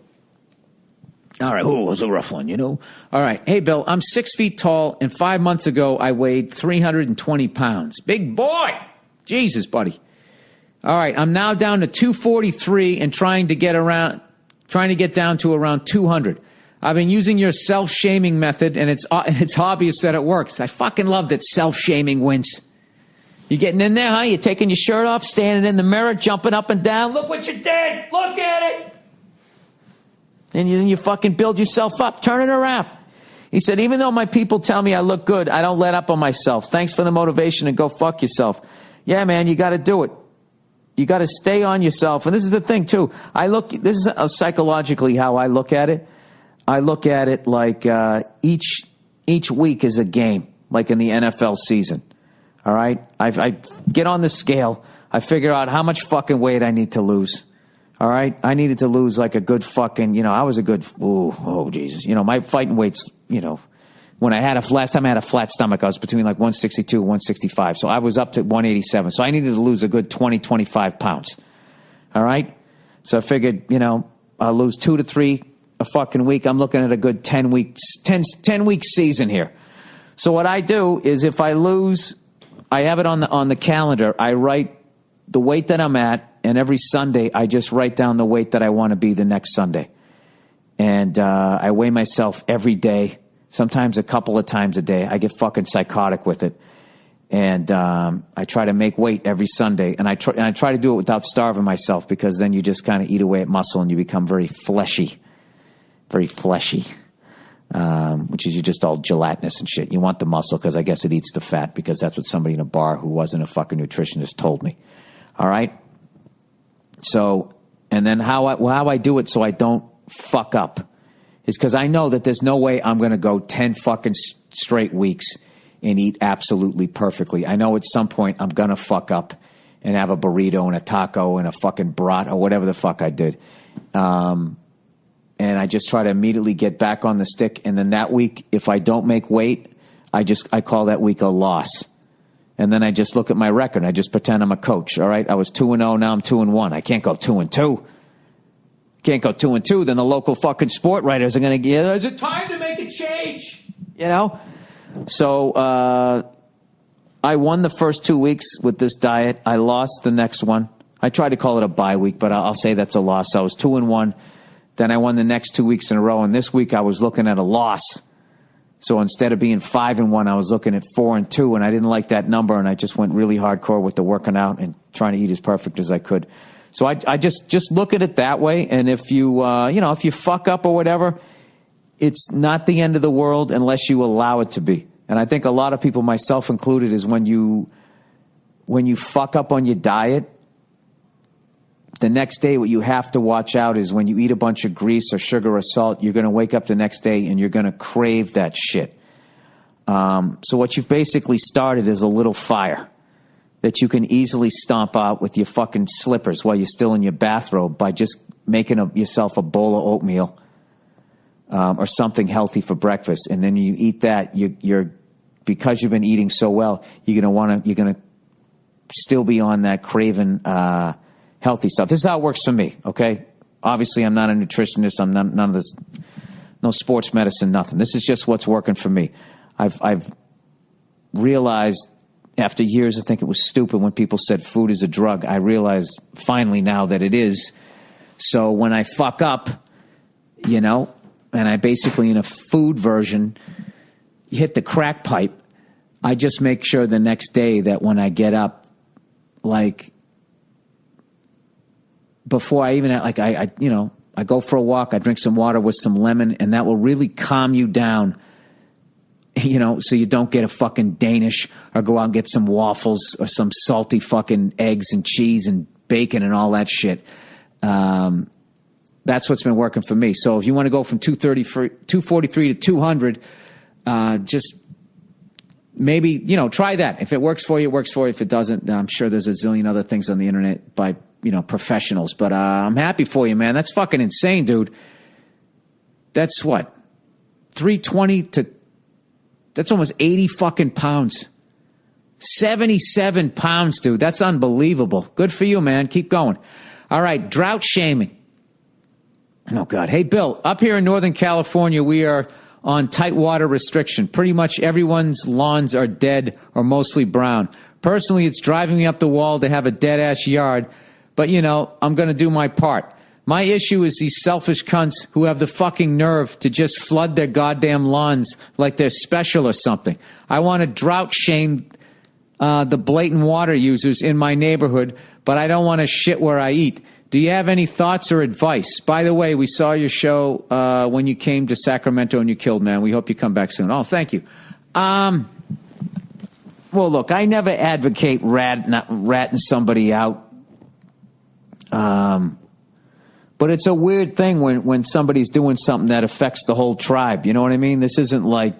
All right. Oh, it was a rough one, All right. Hey, Bill, I'm 6 feet tall, and 5 months ago I weighed 320 pounds. Big boy. Jesus, buddy. All right. I'm now down to 243 and trying to get down to around 200. I've been using your self-shaming method, and it's obvious that it works. I fucking love that self-shaming wins. You getting in there, huh? You taking your shirt off, standing in the mirror, jumping up and down. Look what you did. Look at it. And then you fucking build yourself up. Turn it around. He said, even though my people tell me I look good, I don't let up on myself. Thanks for the motivation and go fuck yourself. Yeah, man, you got to do it. You got to stay on yourself. And this is the thing, too. This is psychologically how I look at it. I look at it like each week is a game, like in the NFL season. All right? I get on the scale. I figure out how much fucking weight I need to lose. All right? I needed to lose like a good fucking, I was a good, oh, Jesus. My fighting weights, when last time I had a flat stomach, I was between like 162 and 165. So I was up to 187. So I needed to lose a good 20, 25 pounds. All right? So I figured, I'll lose 2 to 3 a fucking week. I'm looking at a good 10 week season here. So what I do is if I lose, I have it on the calendar. I write the weight that I'm at, and every Sunday I just write down the weight that I want to be the next Sunday. And I weigh myself every day, sometimes a couple of times a day. I get fucking psychotic with it. And I try to make weight every Sunday. And I try to do it without starving myself, because then you just kind of eat away at muscle and you become very fleshy. Very fleshy. Which is you're just all gelatinous and shit. You want the muscle because I guess it eats the fat, because that's what somebody in a bar who wasn't a fucking nutritionist told me. All right? So, and then how I do it so I don't fuck up is because I know that there's no way I'm going to go 10 fucking straight weeks and eat absolutely perfectly. I know at some point I'm going to fuck up and have a burrito and a taco and a fucking brat or whatever the fuck I did. And I just try to immediately get back on the stick. And then that week, if I don't make weight, I call that week a loss. And then I just look at my record. I just pretend I'm a coach. All right. I was 2-0. Now I'm 2-1. I can't go 2-2. Can't go 2-2. Then the local fucking sport writers are going to get, is it time to make a change? So I won the first 2 weeks with this diet. I lost the next one. I tried to call it a bye week, but I'll say that's a loss. I was 2-1. Then I won the next 2 weeks in a row. And this week I was looking at a loss. So instead of being 5-1, I was looking at 4-2, and I didn't like that number. And I just went really hardcore with the working out and trying to eat as perfect as I could. So I just look at it that way. And if you, if you fuck up or whatever, it's not the end of the world unless you allow it to be. And I think a lot of people, myself included, is when you fuck up on your diet, the next day what you have to watch out is when you eat a bunch of grease or sugar or salt, you're going to wake up the next day and you're going to crave that shit. So what you've basically started is a little fire that you can easily stomp out with your fucking slippers while you're still in your bathrobe by just making yourself a bowl of oatmeal or something healthy for breakfast. And then you eat that, you're because you've been eating so well, you're going to still be on that craving healthy stuff. This is how it works for me, okay? Obviously, I'm not a nutritionist. I'm none of this, no sports medicine, nothing. This is just what's working for me. I've realized after years, I think it was stupid when people said food is a drug. I realize finally now that it is. So when I fuck up, and I basically in a food version hit the crack pipe, I just make sure the next day that when I get up, like before I even, like I go for a walk, I drink some water with some lemon, and that will really calm you down, so you don't get a fucking Danish or go out and get some waffles or some salty fucking eggs and cheese and bacon and all that shit. That's what's been working for me. So if you want to go from 243 to 200, just maybe, try that. If it works for you, it works for you. If it doesn't, I'm sure there's a zillion other things on the internet by professionals, but I'm happy for you, man. That's fucking insane, dude. That's what? 320 to, that's almost 80 fucking pounds. 77 pounds, dude. That's unbelievable. Good for you, man. Keep going. All right, drought shaming. Oh, God. Hey, Bill, up here in Northern California, we are on tight water restriction. Pretty much everyone's lawns are dead or mostly brown. Personally, it's driving me up the wall to have a dead-ass yard, but, I'm going to do my part. My issue is these selfish cunts who have the fucking nerve to just flood their goddamn lawns like they're special or something. I want to drought shame the blatant water users in my neighborhood, but I don't want to shit where I eat. Do you have any thoughts or advice? By the way, we saw your show when you came to Sacramento and you killed, man. We hope you come back soon. Oh, thank you. Well, look, I never advocate ratting somebody out. But it's a weird thing when somebody's doing something that affects the whole tribe. You know what I mean? This isn't like,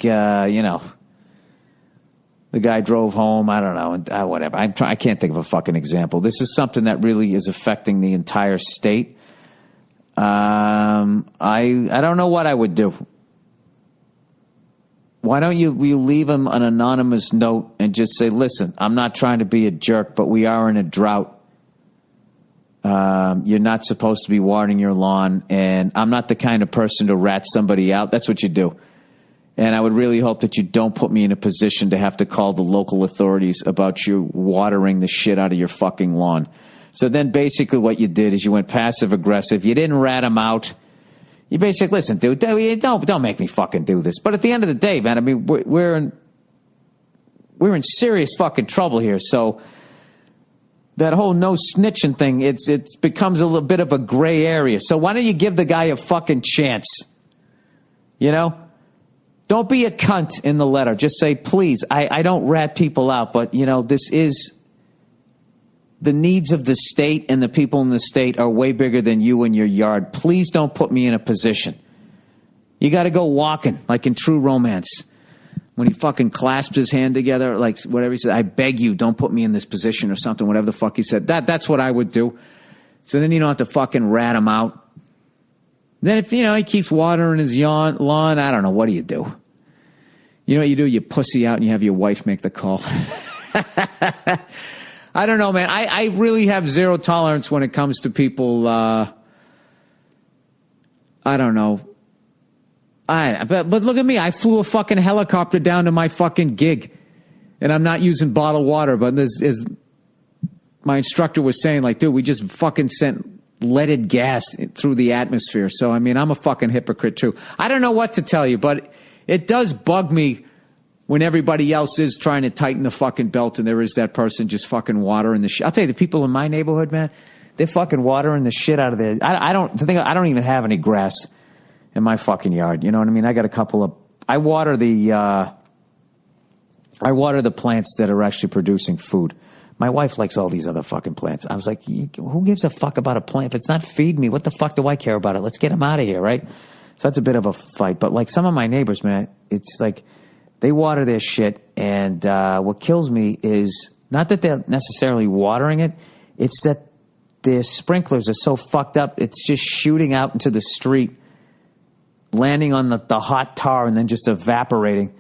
the guy drove home. I don't know. Whatever. I can't think of a fucking example. This is something that really is affecting the entire state. I don't know what I would do. Why don't you leave him an anonymous note and just say, listen, I'm not trying to be a jerk, but we are in a drought. You're not supposed to be watering your lawn, and I'm not the kind of person to rat somebody out. That's what you do. And I would really hope that you don't put me in a position to have to call the local authorities about you watering the shit out of your fucking lawn. So then basically what you did is you went passive aggressive. You didn't rat him out. You basically, listen, dude, don't make me fucking do this. But at the end of the day, man, I mean, we're in serious fucking trouble here. So that whole no snitching thing, it becomes a little bit of a gray area. So why don't you give the guy a fucking chance? You know? Don't be a cunt in the letter. Just say, please, I don't rat people out, but, you know, this is the needs of the state, and the people in the state are way bigger than you and your yard. Please don't put me in a position. You got to go walking, like in True Romance. When he fucking clasps his hand together, like whatever he said, I beg you, don't put me in this position or something, whatever the fuck he said. That's what I would do. So then you don't have to fucking rat him out. Then if, you know, he keeps watering his lawn, I don't know, what do? You know what you do? You pussy out and you have your wife make the call. I don't know, man. I really have zero tolerance when it comes to people, I don't know. But look at me. I flew a fucking helicopter down to my fucking gig. And I'm not using bottled water, but as my instructor was saying, like, dude, we just fucking sent leaded gas through the atmosphere. So, I mean, I'm a fucking hypocrite too. I don't know what to tell you, but it does bug me when everybody else is trying to tighten the fucking belt and there is that person just fucking watering the shit. I'll tell you, the people in my neighborhood, man, they're fucking watering the shit out of there. I don't even have any grass in my fucking yard. You know what I mean? I got a couple of, I water the plants that are actually producing food. My wife likes all these other fucking plants. I was like, who gives a fuck about a plant? If it's not feeding me, what the fuck do I care about it? Let's get them out of here, right? So that's a bit of a fight. But like some of my neighbors, man, it's like they water their shit. And what kills me is not that they're necessarily watering it. It's that their sprinklers are so fucked up. It's just shooting out into the street, landing on the hot tar and then just evaporating.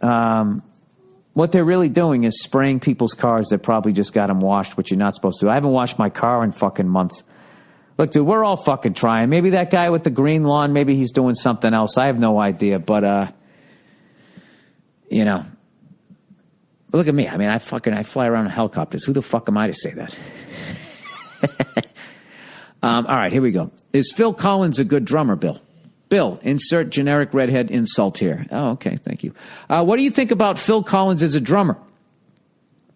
What they're really doing is spraying people's cars that probably just got them washed, which you're not supposed to. I haven't washed my car in fucking months. Look, dude, we're all fucking trying. Maybe that guy with the green lawn, maybe he's doing something else. I have no idea, but, you know. But look at me. I mean, I fly around in helicopters. Who the fuck am I to say that? All right, here we go. Is Phil Collins a good drummer, Bill? Bill, insert generic redhead insult here. Oh, okay, thank you. What do you think about Phil Collins as a drummer?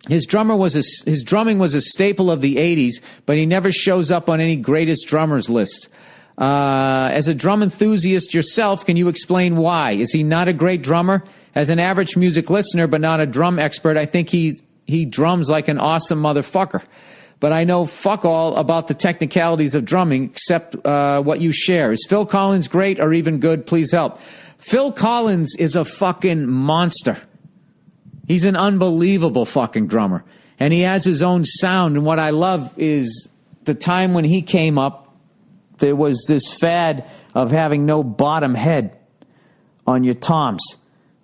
His drumming was a staple of the 80s, but he never shows up on any greatest drummers list. As a drum enthusiast yourself, can you explain why? Is he not a great drummer? As an average music listener, but not a drum expert, I think he drums like an awesome motherfucker. But I know fuck all about the technicalities of drumming except what you share. Is Phil Collins great or even good? Please help. Phil Collins is a fucking monster. He's an unbelievable fucking drummer. And he has his own sound. And what I love is the time when he came up, there was this fad of having no bottom head on your toms,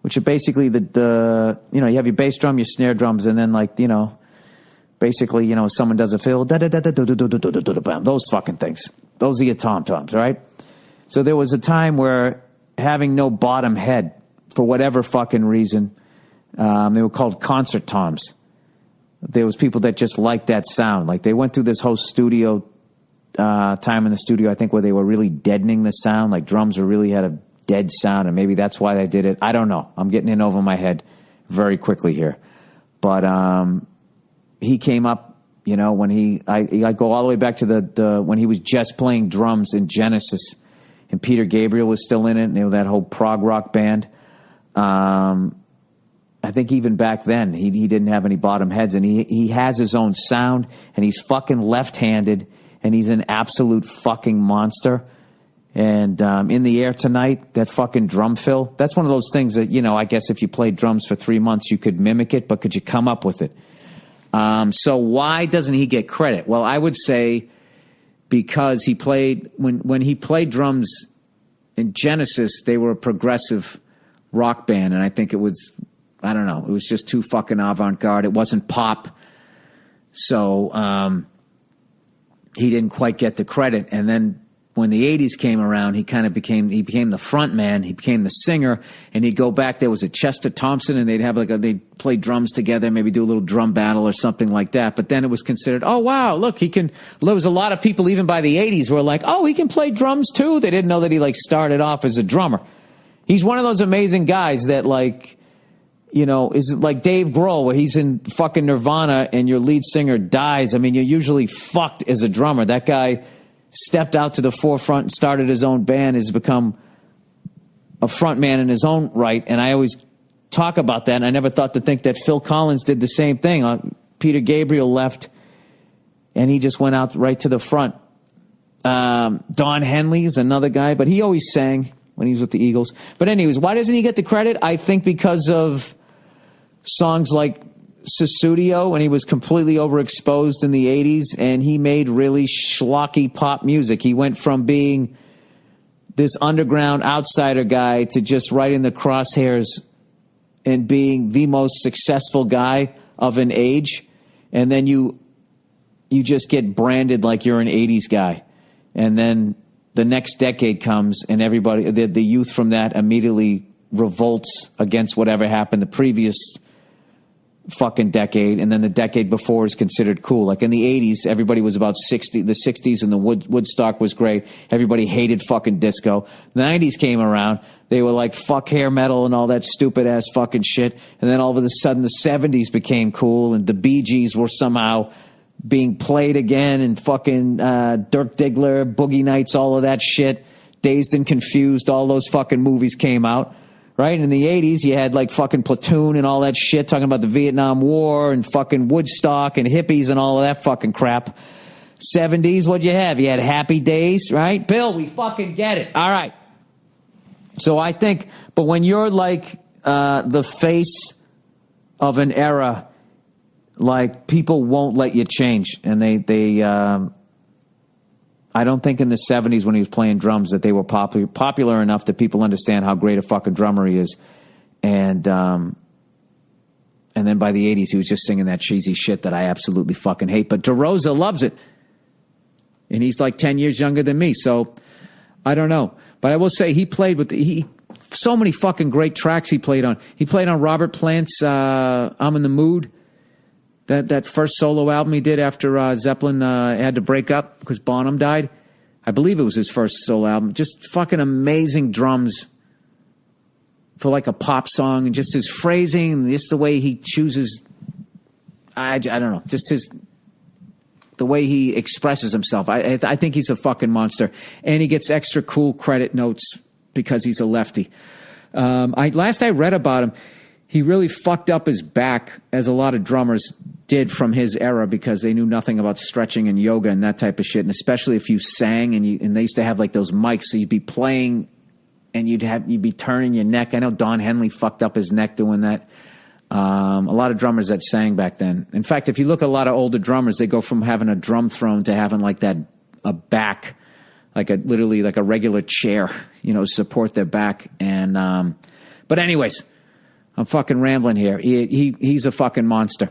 which are basically the you know, you have your bass drum, your snare drums, and then like, you know, basically, you know, someone does a fill, those fucking things. Those are your tom-toms, right? So there was a time where having no bottom head, for whatever fucking reason, they were called concert toms. There was people that just liked that sound. Like they went through this whole studio time in the studio, I think, where they were really deadening the sound. Like drums really had a dead sound, and maybe that's why they did it. I don't know. I'm getting in over my head very quickly here. But he came up, you know, when I go all the way back to the when he was just playing drums in Genesis, and Peter Gabriel was still in it, and they were that whole prog rock band. I think even back then he didn't have any bottom heads, and he has his own sound, and he's fucking left-handed, and he's an absolute fucking monster. And In the Air Tonight, that fucking drum fill, that's one of those things that, you know, I guess if you played drums for 3 months, you could mimic it, but could you come up with it? So why doesn't he get credit? Well, I would say because he played, when he played drums in Genesis, they were a progressive rock band, and I think it was, I don't know, it was just too fucking avant-garde. It wasn't pop. So he didn't quite get the credit. And then when the 80s came around, he became the front man. He became the singer, and he'd go back. There was a Chester Thompson, and they'd play drums together, maybe do a little drum battle or something like that. But then it was considered, oh, wow, look, he can. There was a lot of people, even by the 80s, who were like, oh, he can play drums too. They didn't know that he started off as a drummer. He's one of those amazing guys that is like Dave Grohl, where he's in fucking Nirvana and your lead singer dies. I mean, you're usually fucked as a drummer. That guy stepped out to the forefront and started his own band, has become a front man in his own right. And I always talk about that, and I never thought to think that Phil Collins did the same thing. Peter Gabriel left, and he just went out right to the front. Don Henley is another guy, but he always sang when he was with the Eagles. But anyways, why doesn't he get the credit? I think because of songs like Sussudio, when he was completely overexposed in the 80s, and he made really schlocky pop music. He went from being this underground outsider guy to just right in the crosshairs and being the most successful guy of an age. And then you just get branded like you're an 80s guy. And then the next decade comes, and everybody, the youth from that immediately revolts against whatever happened the previous fucking decade, and then the decade before is considered cool. Like in the 80s, everybody was about 60. The 60s and the Woodstock was great. Everybody hated fucking disco. The 90s came around. They were like, fuck hair metal and all that stupid ass fucking shit. And then all of a sudden the 70s became cool, and the Bee Gees were somehow being played again, and fucking Dirk Diggler, Boogie Nights, all of that shit. Dazed and Confused, all those fucking movies came out. Right? In the 80s, you had like fucking Platoon and all that shit, talking about the Vietnam War and fucking Woodstock and hippies and all of that fucking crap. 70s, what'd you have? You had Happy Days, right? Bill, we fucking get it. All right. So I think, but when you're like the face of an era, like people won't let you change. And I don't think in the 70s when he was playing drums that they were popular enough that people understand how great a fucking drummer he is. And then by the 80s, he was just singing that cheesy shit that I absolutely fucking hate. But DeRosa loves it. And he's like 10 years younger than me. So I don't know. But I will say he played with so many fucking great tracks he played on. He played on Robert Plant's I'm in the Mood. That first solo album he did after Zeppelin had to break up because Bonham died. I believe it was his first solo album. Just fucking amazing drums for like a pop song, and just his phrasing and just the way he chooses. I don't know. Just the way he expresses himself. I think he's a fucking monster. And he gets extra cool credit notes because he's a lefty. Last I read about him, he really fucked up his back, as a lot of drummers did from his era, because they knew nothing about stretching and yoga and that type of shit. And especially if you sang and they used to have like those mics, so you'd be playing and you'd be turning your neck. I know Don Henley fucked up his neck doing that. A lot of drummers that sang back then. In fact, if you look at a lot of older drummers, they go from having a drum throne to having like a back, literally like a regular chair, support their back. And, but anyways, I'm fucking rambling here. He's a fucking monster.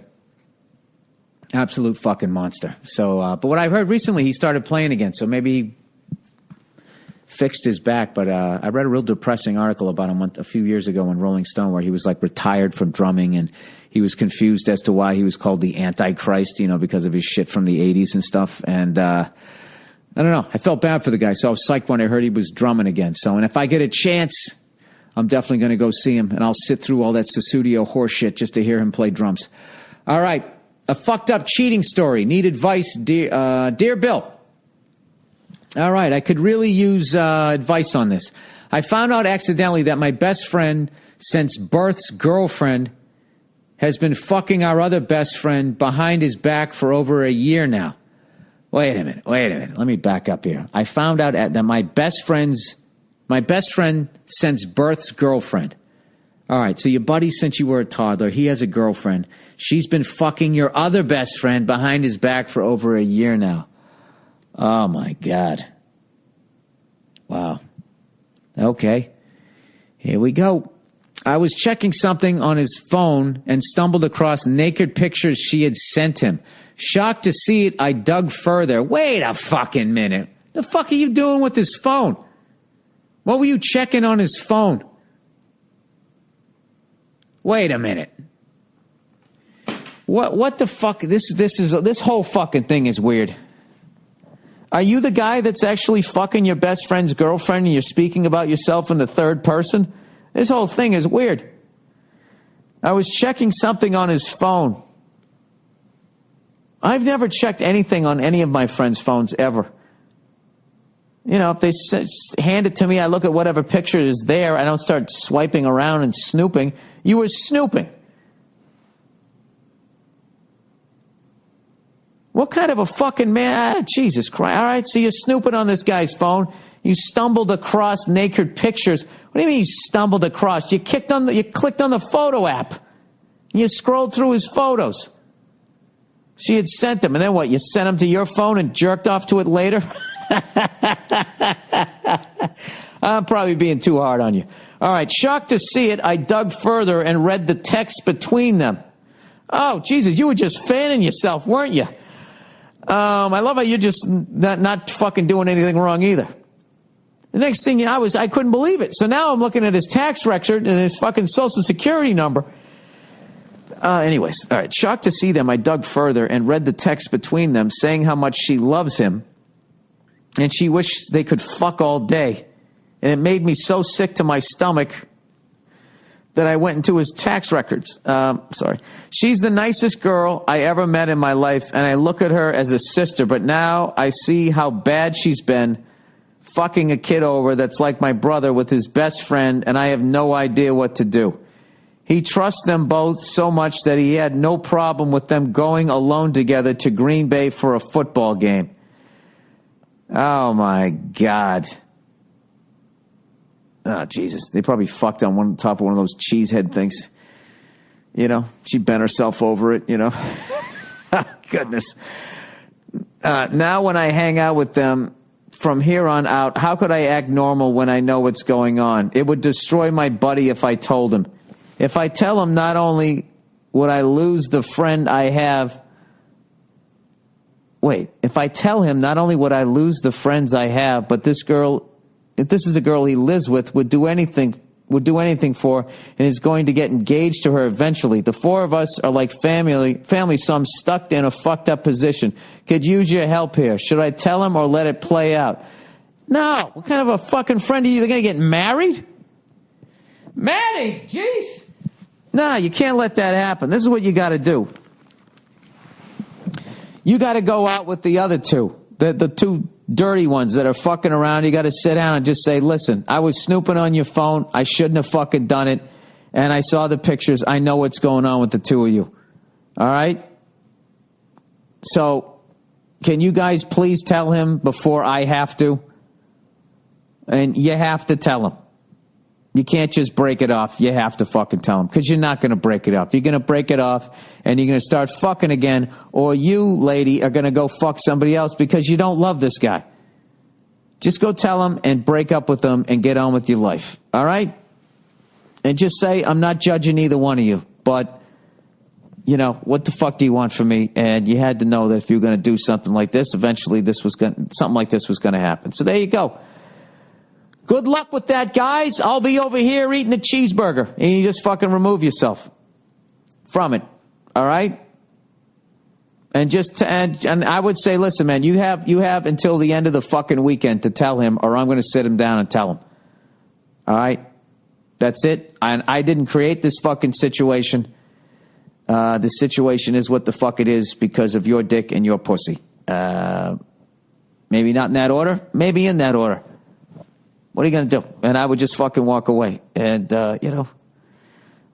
Absolute fucking monster. So, but what I heard recently, he started playing again. So maybe he fixed his back. But I read a real depressing article about him a few years ago in Rolling Stone, where he was like retired from drumming, and he was confused as to why he was called the Antichrist, because of his shit from the 80s and stuff. And I don't know. I felt bad for the guy. So I was psyched when I heard he was drumming again. So, and if I get a chance, I'm definitely going to go see him, and I'll sit through all that Sussudio horse shit just to hear him play drums. All right. A fucked up cheating story. Need advice, dear Bill. All right. I could really use advice on this. I found out accidentally that my best friend since birth's girlfriend has been fucking our other best friend behind his back for over a year now. Wait a minute. Let me back up here. I found out that my best friend since birth's girlfriend. All right, so your buddy since you were a toddler, he has a girlfriend. She's been fucking your other best friend behind his back for over a year now. Oh, my God. Wow. Okay, here we go. I was checking something on his phone and stumbled across naked pictures she had sent him. Shocked to see it, I dug further. Wait a fucking minute. The fuck are you doing with his phone? What were you checking on his phone? Wait a minute. What the fuck? This whole fucking thing is weird. Are you the guy that's actually fucking your best friend's girlfriend and you're speaking about yourself in the third person? This whole thing is weird. I was checking something on his phone. I've never checked anything on any of my friends' phones ever. You know, if they hand it to me, I look at whatever picture is there. I don't start swiping around and snooping. You were snooping. What kind of a fucking man? Jesus Christ. All right, so you're snooping on this guy's phone. You stumbled across naked pictures. What do you mean you stumbled across? You clicked on the photo app. You scrolled through his photos. She had sent them, and then what? You sent them to your phone and jerked off to it later? I'm probably being too hard on you. All right, shocked to see it, I dug further and read the text between them. Oh, Jesus, you were just fanning yourself, weren't you? I love how you're just not fucking doing anything wrong either. The next thing I couldn't believe it. So now I'm looking at his tax record and his fucking social security number. Anyways, all right. Shocked to see them, I dug further and read the text between them saying how much she loves him and she wished they could fuck all day. And it made me so sick to my stomach that I went into his tax records. Sorry. She's the nicest girl I ever met in my life, and I look at her as a sister, but now I see how bad she's been fucking a kid over that's like my brother with his best friend, and I have no idea what to do. He trusts them both so much that he had no problem with them going alone together to Green Bay for a football game. Oh, my God. Oh, Jesus. They probably fucked on top of one of those cheesehead things. You know, she bent herself over it, you know. Goodness. Now when I hang out with them from here on out, how could I act normal when I know what's going on? It would destroy my buddy if I told him. If I tell him, not only would I lose the friend I have... Wait, if I tell him, not only would I lose the friends I have, but this girl... If this is a girl he lives with, would do anything for, and is going to get engaged to her eventually. The four of us are like family, so I'm stuck in a fucked up position. Could use your help here. Should I tell him or let it play out? No. What kind of a fucking friend are you? They're going to get married? Maddie, jeez. No, you can't let that happen. This is what you got to do. You got to go out with the other two, the two dirty ones that are fucking around. You got to sit down and just say, listen, I was snooping on your phone. I shouldn't have fucking done it. And I saw the pictures. I know what's going on with the two of you. All right? So, can you guys please tell him before I have to? And you have to tell him. You can't just break it off. You have to fucking tell him, because you're not going to break it off. You're going to break it off and you're going to start fucking again, or you, lady, are going to go fuck somebody else because you don't love this guy. Just go tell him and break up with him and get on with your life. All right? And just say, I'm not judging either one of you, but, you know, what the fuck do you want from me? And you had to know that if you were going to do something like this, eventually something like this was going to happen. So there you go. Good luck with that, guys. I'll be over here eating a cheeseburger, and you just fucking remove yourself from it. All right? And and I would say, listen, man, you have until the end of the fucking weekend to tell him, or I'm going to sit him down and tell him. All right? That's it. And I didn't create this fucking situation. The situation is what the fuck it is because of your dick and your pussy. Maybe not in that order. Maybe in that order. What are you going to do? And I would just fucking walk away. And, you know,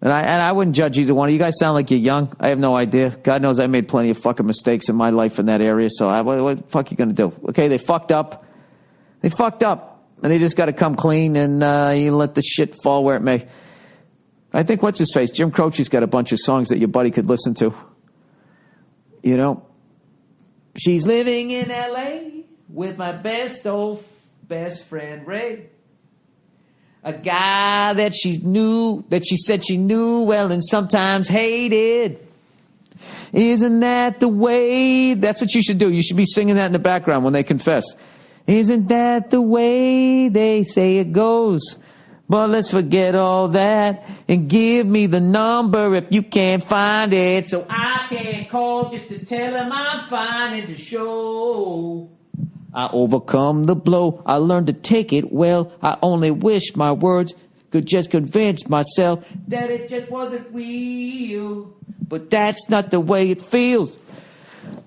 and I wouldn't judge either one. You guys sound like you're young. I have no idea. God knows I made plenty of fucking mistakes in my life in that area. So what the fuck are you going to do? Okay, they fucked up. They fucked up. And they just got to come clean and you let the shit fall where it may. I think, what's his face? Jim Croce's got a bunch of songs that your buddy could listen to. You know? She's living in L.A. with my best friend Ray. A guy that she said she knew well and sometimes hated. Isn't that the way? That's what you should do. You should be singing that in the background when they confess. Isn't that the way they say it goes? But let's forget all that and give me the number if you can't find it. So I can call just to tell him I'm fine and to show I overcome the blow. I learned to take it well. I only wish my words could just convince myself that it just wasn't real. But that's not the way it feels.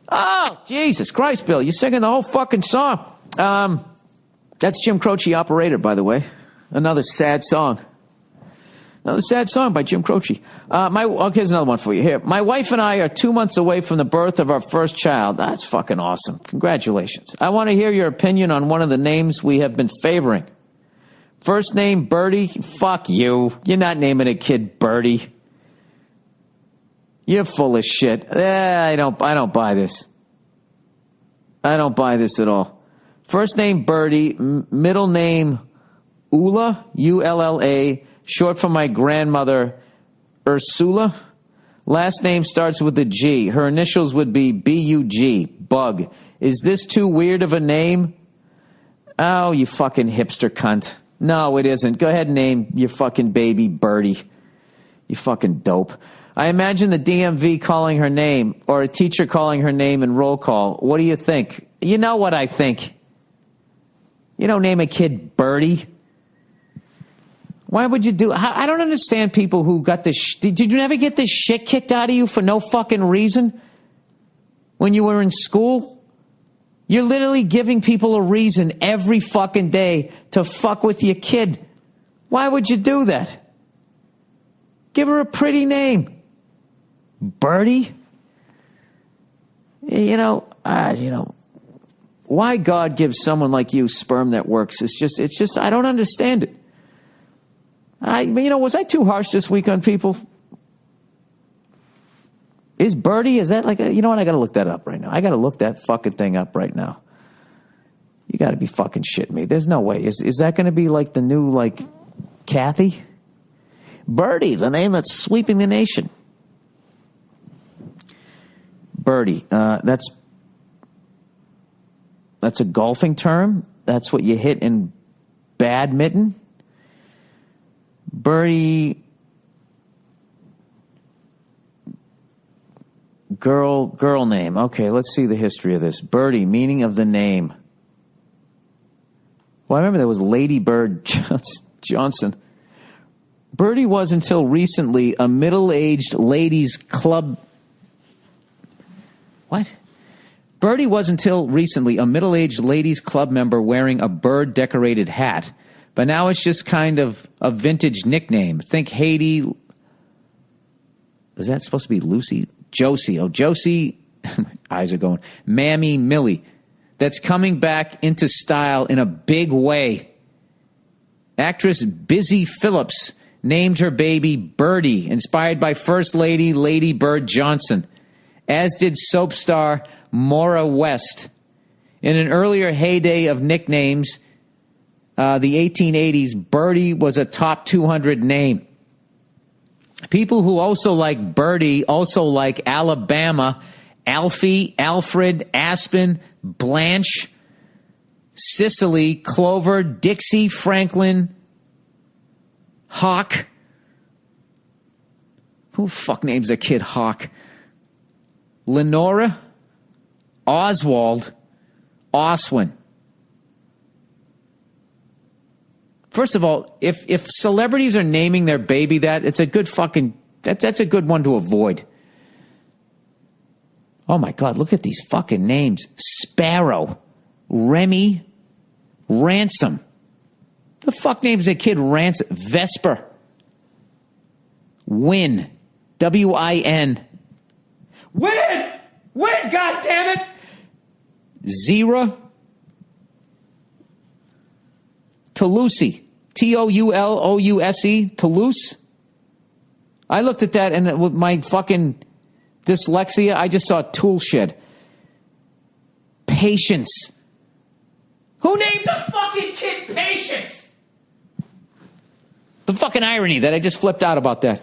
Oh, Jesus Christ, Bill. You're singing the whole fucking song. That's Jim Croce Operator, by the way. Another sad song. Another sad song by Jim Croce. Here's another one for you. Here. My wife and I are 2 months away from the birth of our first child. That's fucking awesome. Congratulations. I want to hear your opinion on one of the names we have been favoring. First name, Birdie. Fuck you. You're not naming a kid Birdie. You're full of shit. I don't buy this. I don't buy this at all. First name, Birdie. Middle name, Ulla, U-L-L-A. Short for my grandmother, Ursula. Last name starts with a G. Her initials would be B-U-G. Bug. Is this too weird of a name? Oh, you fucking hipster cunt. No, it isn't. Go ahead and name your fucking baby Birdie. You fucking dope. I imagine the DMV calling her name or a teacher calling her name in roll call. What do you think? You know what I think. You don't name a kid Birdie. Why would you do? I don't understand people who got this. Did you never get this shit kicked out of you for no fucking reason when you were in school? You're literally giving people a reason every fucking day to fuck with your kid. Why would you do that? Give her a pretty name. Birdie? Why God gives someone like you sperm that works? It's just, I don't understand it. Was I too harsh this week on people? Is Birdie, is that like you know what? I got to look that up right now. I got to look that fucking thing up right now. You got to be fucking shitting me. There's no way. Is that going to be like the new, like, Kathy? Birdie, the name that's sweeping the nation. Birdie, that's a golfing term. That's what you hit in badminton. Birdie, girl name. Okay, let's see the history of this. Birdie, meaning of the name. Well, I remember there was Lady Bird Johnson. Birdie was until recently a middle-aged ladies club. What? Birdie was until recently a middle-aged ladies club member wearing a bird-decorated hat. But now it's just kind of a vintage nickname. Think Haiti. Is that supposed to be Lucy? Josie. Oh, Josie. My eyes are going. Mammy Millie. That's coming back into style in a big way. Actress Busy Phillips named her baby Birdie, inspired by First Lady Lady Bird Johnson, as did soap star Maura West. In an earlier heyday of nicknames, the 1880s, Birdie was a top 200 name. People who also like Birdie also like Alabama, Alfie, Alfred, Aspen, Blanche, Cicely, Clover, Dixie, Franklin, Hawk. Who fuck names a kid Hawk? Lenora, Oswald, Oswin. First of all, if celebrities are naming their baby that, it's a good fucking, that's a good one to avoid. Oh my God, look at these fucking names. Sparrow, Remy, Ransom. The fuck names a kid Ransom? Vesper. Win. W-I-N. Win! Win, goddammit! Zira. Toulouse. T-O-U-L-O-U-S-E. Toulouse. I looked at that and with my fucking dyslexia, I just saw tool shed. Patience. Who names a fucking kid Patience? The fucking irony that I just flipped out about that.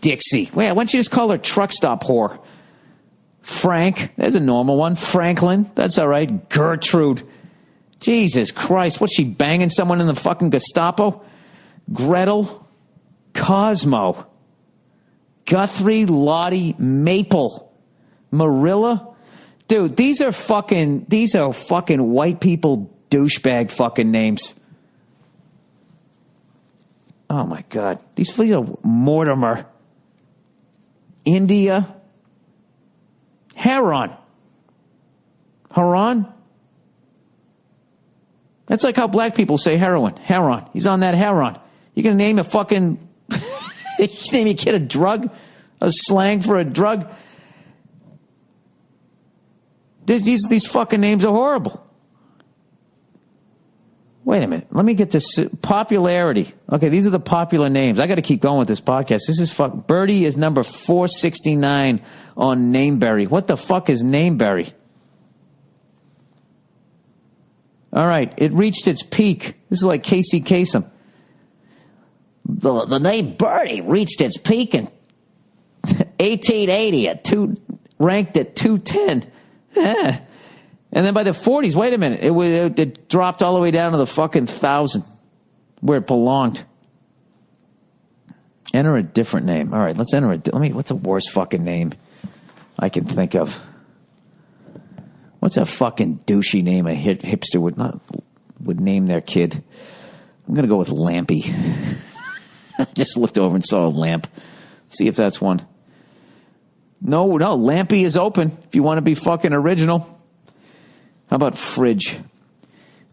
Dixie. Wait, why don't you just call her truck stop whore? Frank. There's a normal one. Franklin. That's all right. Gertrude. Jesus Christ. What's she, banging someone in the fucking Gestapo? Gretel. Cosmo. Guthrie. Lottie. Maple. Marilla. Dude, these are fucking white people douchebag fucking names. Oh my God. These are Mortimer. India. Heron. Heron? That's like how black people say heroin. Heron. He's on that heron. You gonna name a fucking... you name your kid a drug? A slang for a drug? These fucking names are horrible. Wait a minute. Let me get this popularity. Okay, these are the popular names. I got to keep going with this podcast. This is Birdie is number 469 on Nameberry. What the fuck is Nameberry? All right, it reached its peak. This is like Casey Kasem. The name Birdie reached its peak in 1880 ranked at 210. And then by the 40s, wait a minute, it dropped all the way down to the fucking 1,000, where it belonged. Enter a different name. All right, let's enter what's the worst fucking name I can think of? What's a fucking douchey name a hipster would name their kid? I'm gonna go with Lampy. Just looked over and saw a lamp. See if that's one. No, Lampy is open if you want to be fucking original. How about Fridge?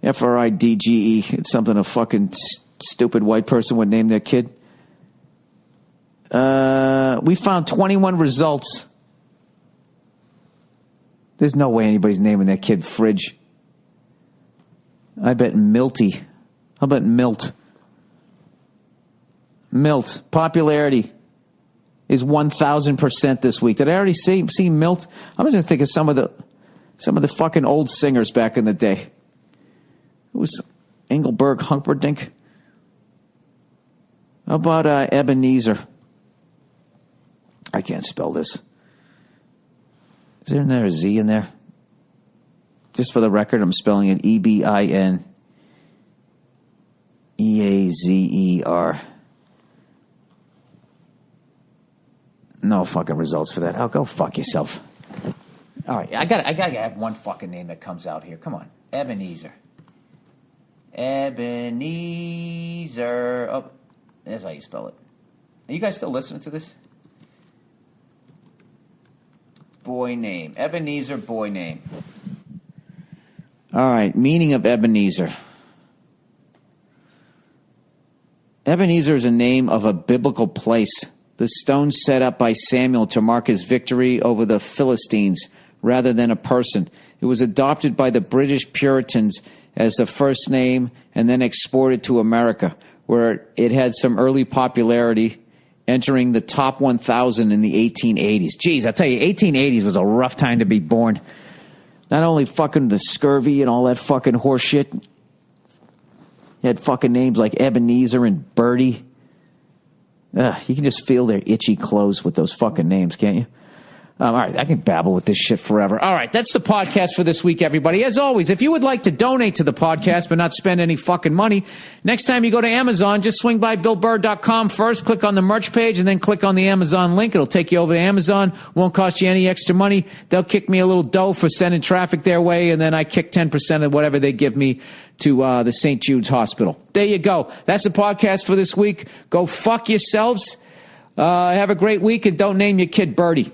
Fridge. It's something a fucking stupid white person would name their kid. We found 21 results. There's no way anybody's naming their kid Fridge. I bet Milty. How about Milt? Milt. Popularity is 1,000% this week. Did I already see Milt? I'm just going to think of some of the fucking old singers back in the day. It was Engelberg Humperdinck. How about Ebenezer? I can't spell this. Is there a Z in there? Just for the record, I'm spelling it Ebinezer. No fucking results for that. Oh, go fuck yourself. All right, I gotta have one fucking name that comes out here. Come on, Ebenezer. Ebenezer. Oh, that's how you spell it. Are you guys still listening to this? Boy name. Ebenezer, boy name. All right, meaning of Ebenezer. Ebenezer is a name of a biblical place. The stone set up by Samuel to mark his victory over the Philistines rather than a person. It was adopted by the British Puritans as the first name and then exported to America, where it had some early popularity, entering the top 1,000 in the 1880s. Geez, I tell you, 1880s was a rough time to be born. Not only fucking the scurvy and all that fucking horse shit. You had fucking names like Ebenezer and Birdie. You can just feel their itchy clothes with those fucking names, can't you? All right, I can babble with this shit forever. All right, that's the podcast for this week, everybody. As always, if you would like to donate to the podcast but not spend any fucking money, next time you go to Amazon, just swing by BillBurr.com first, click on the merch page, and then click on the Amazon link. It'll take you over to Amazon. Won't cost you any extra money. They'll kick me a little dough for sending traffic their way, and then I kick 10% of whatever they give me to the St. Jude's Hospital. There you go. That's the podcast for this week. Go fuck yourselves. Have a great week, and don't name your kid Birdie.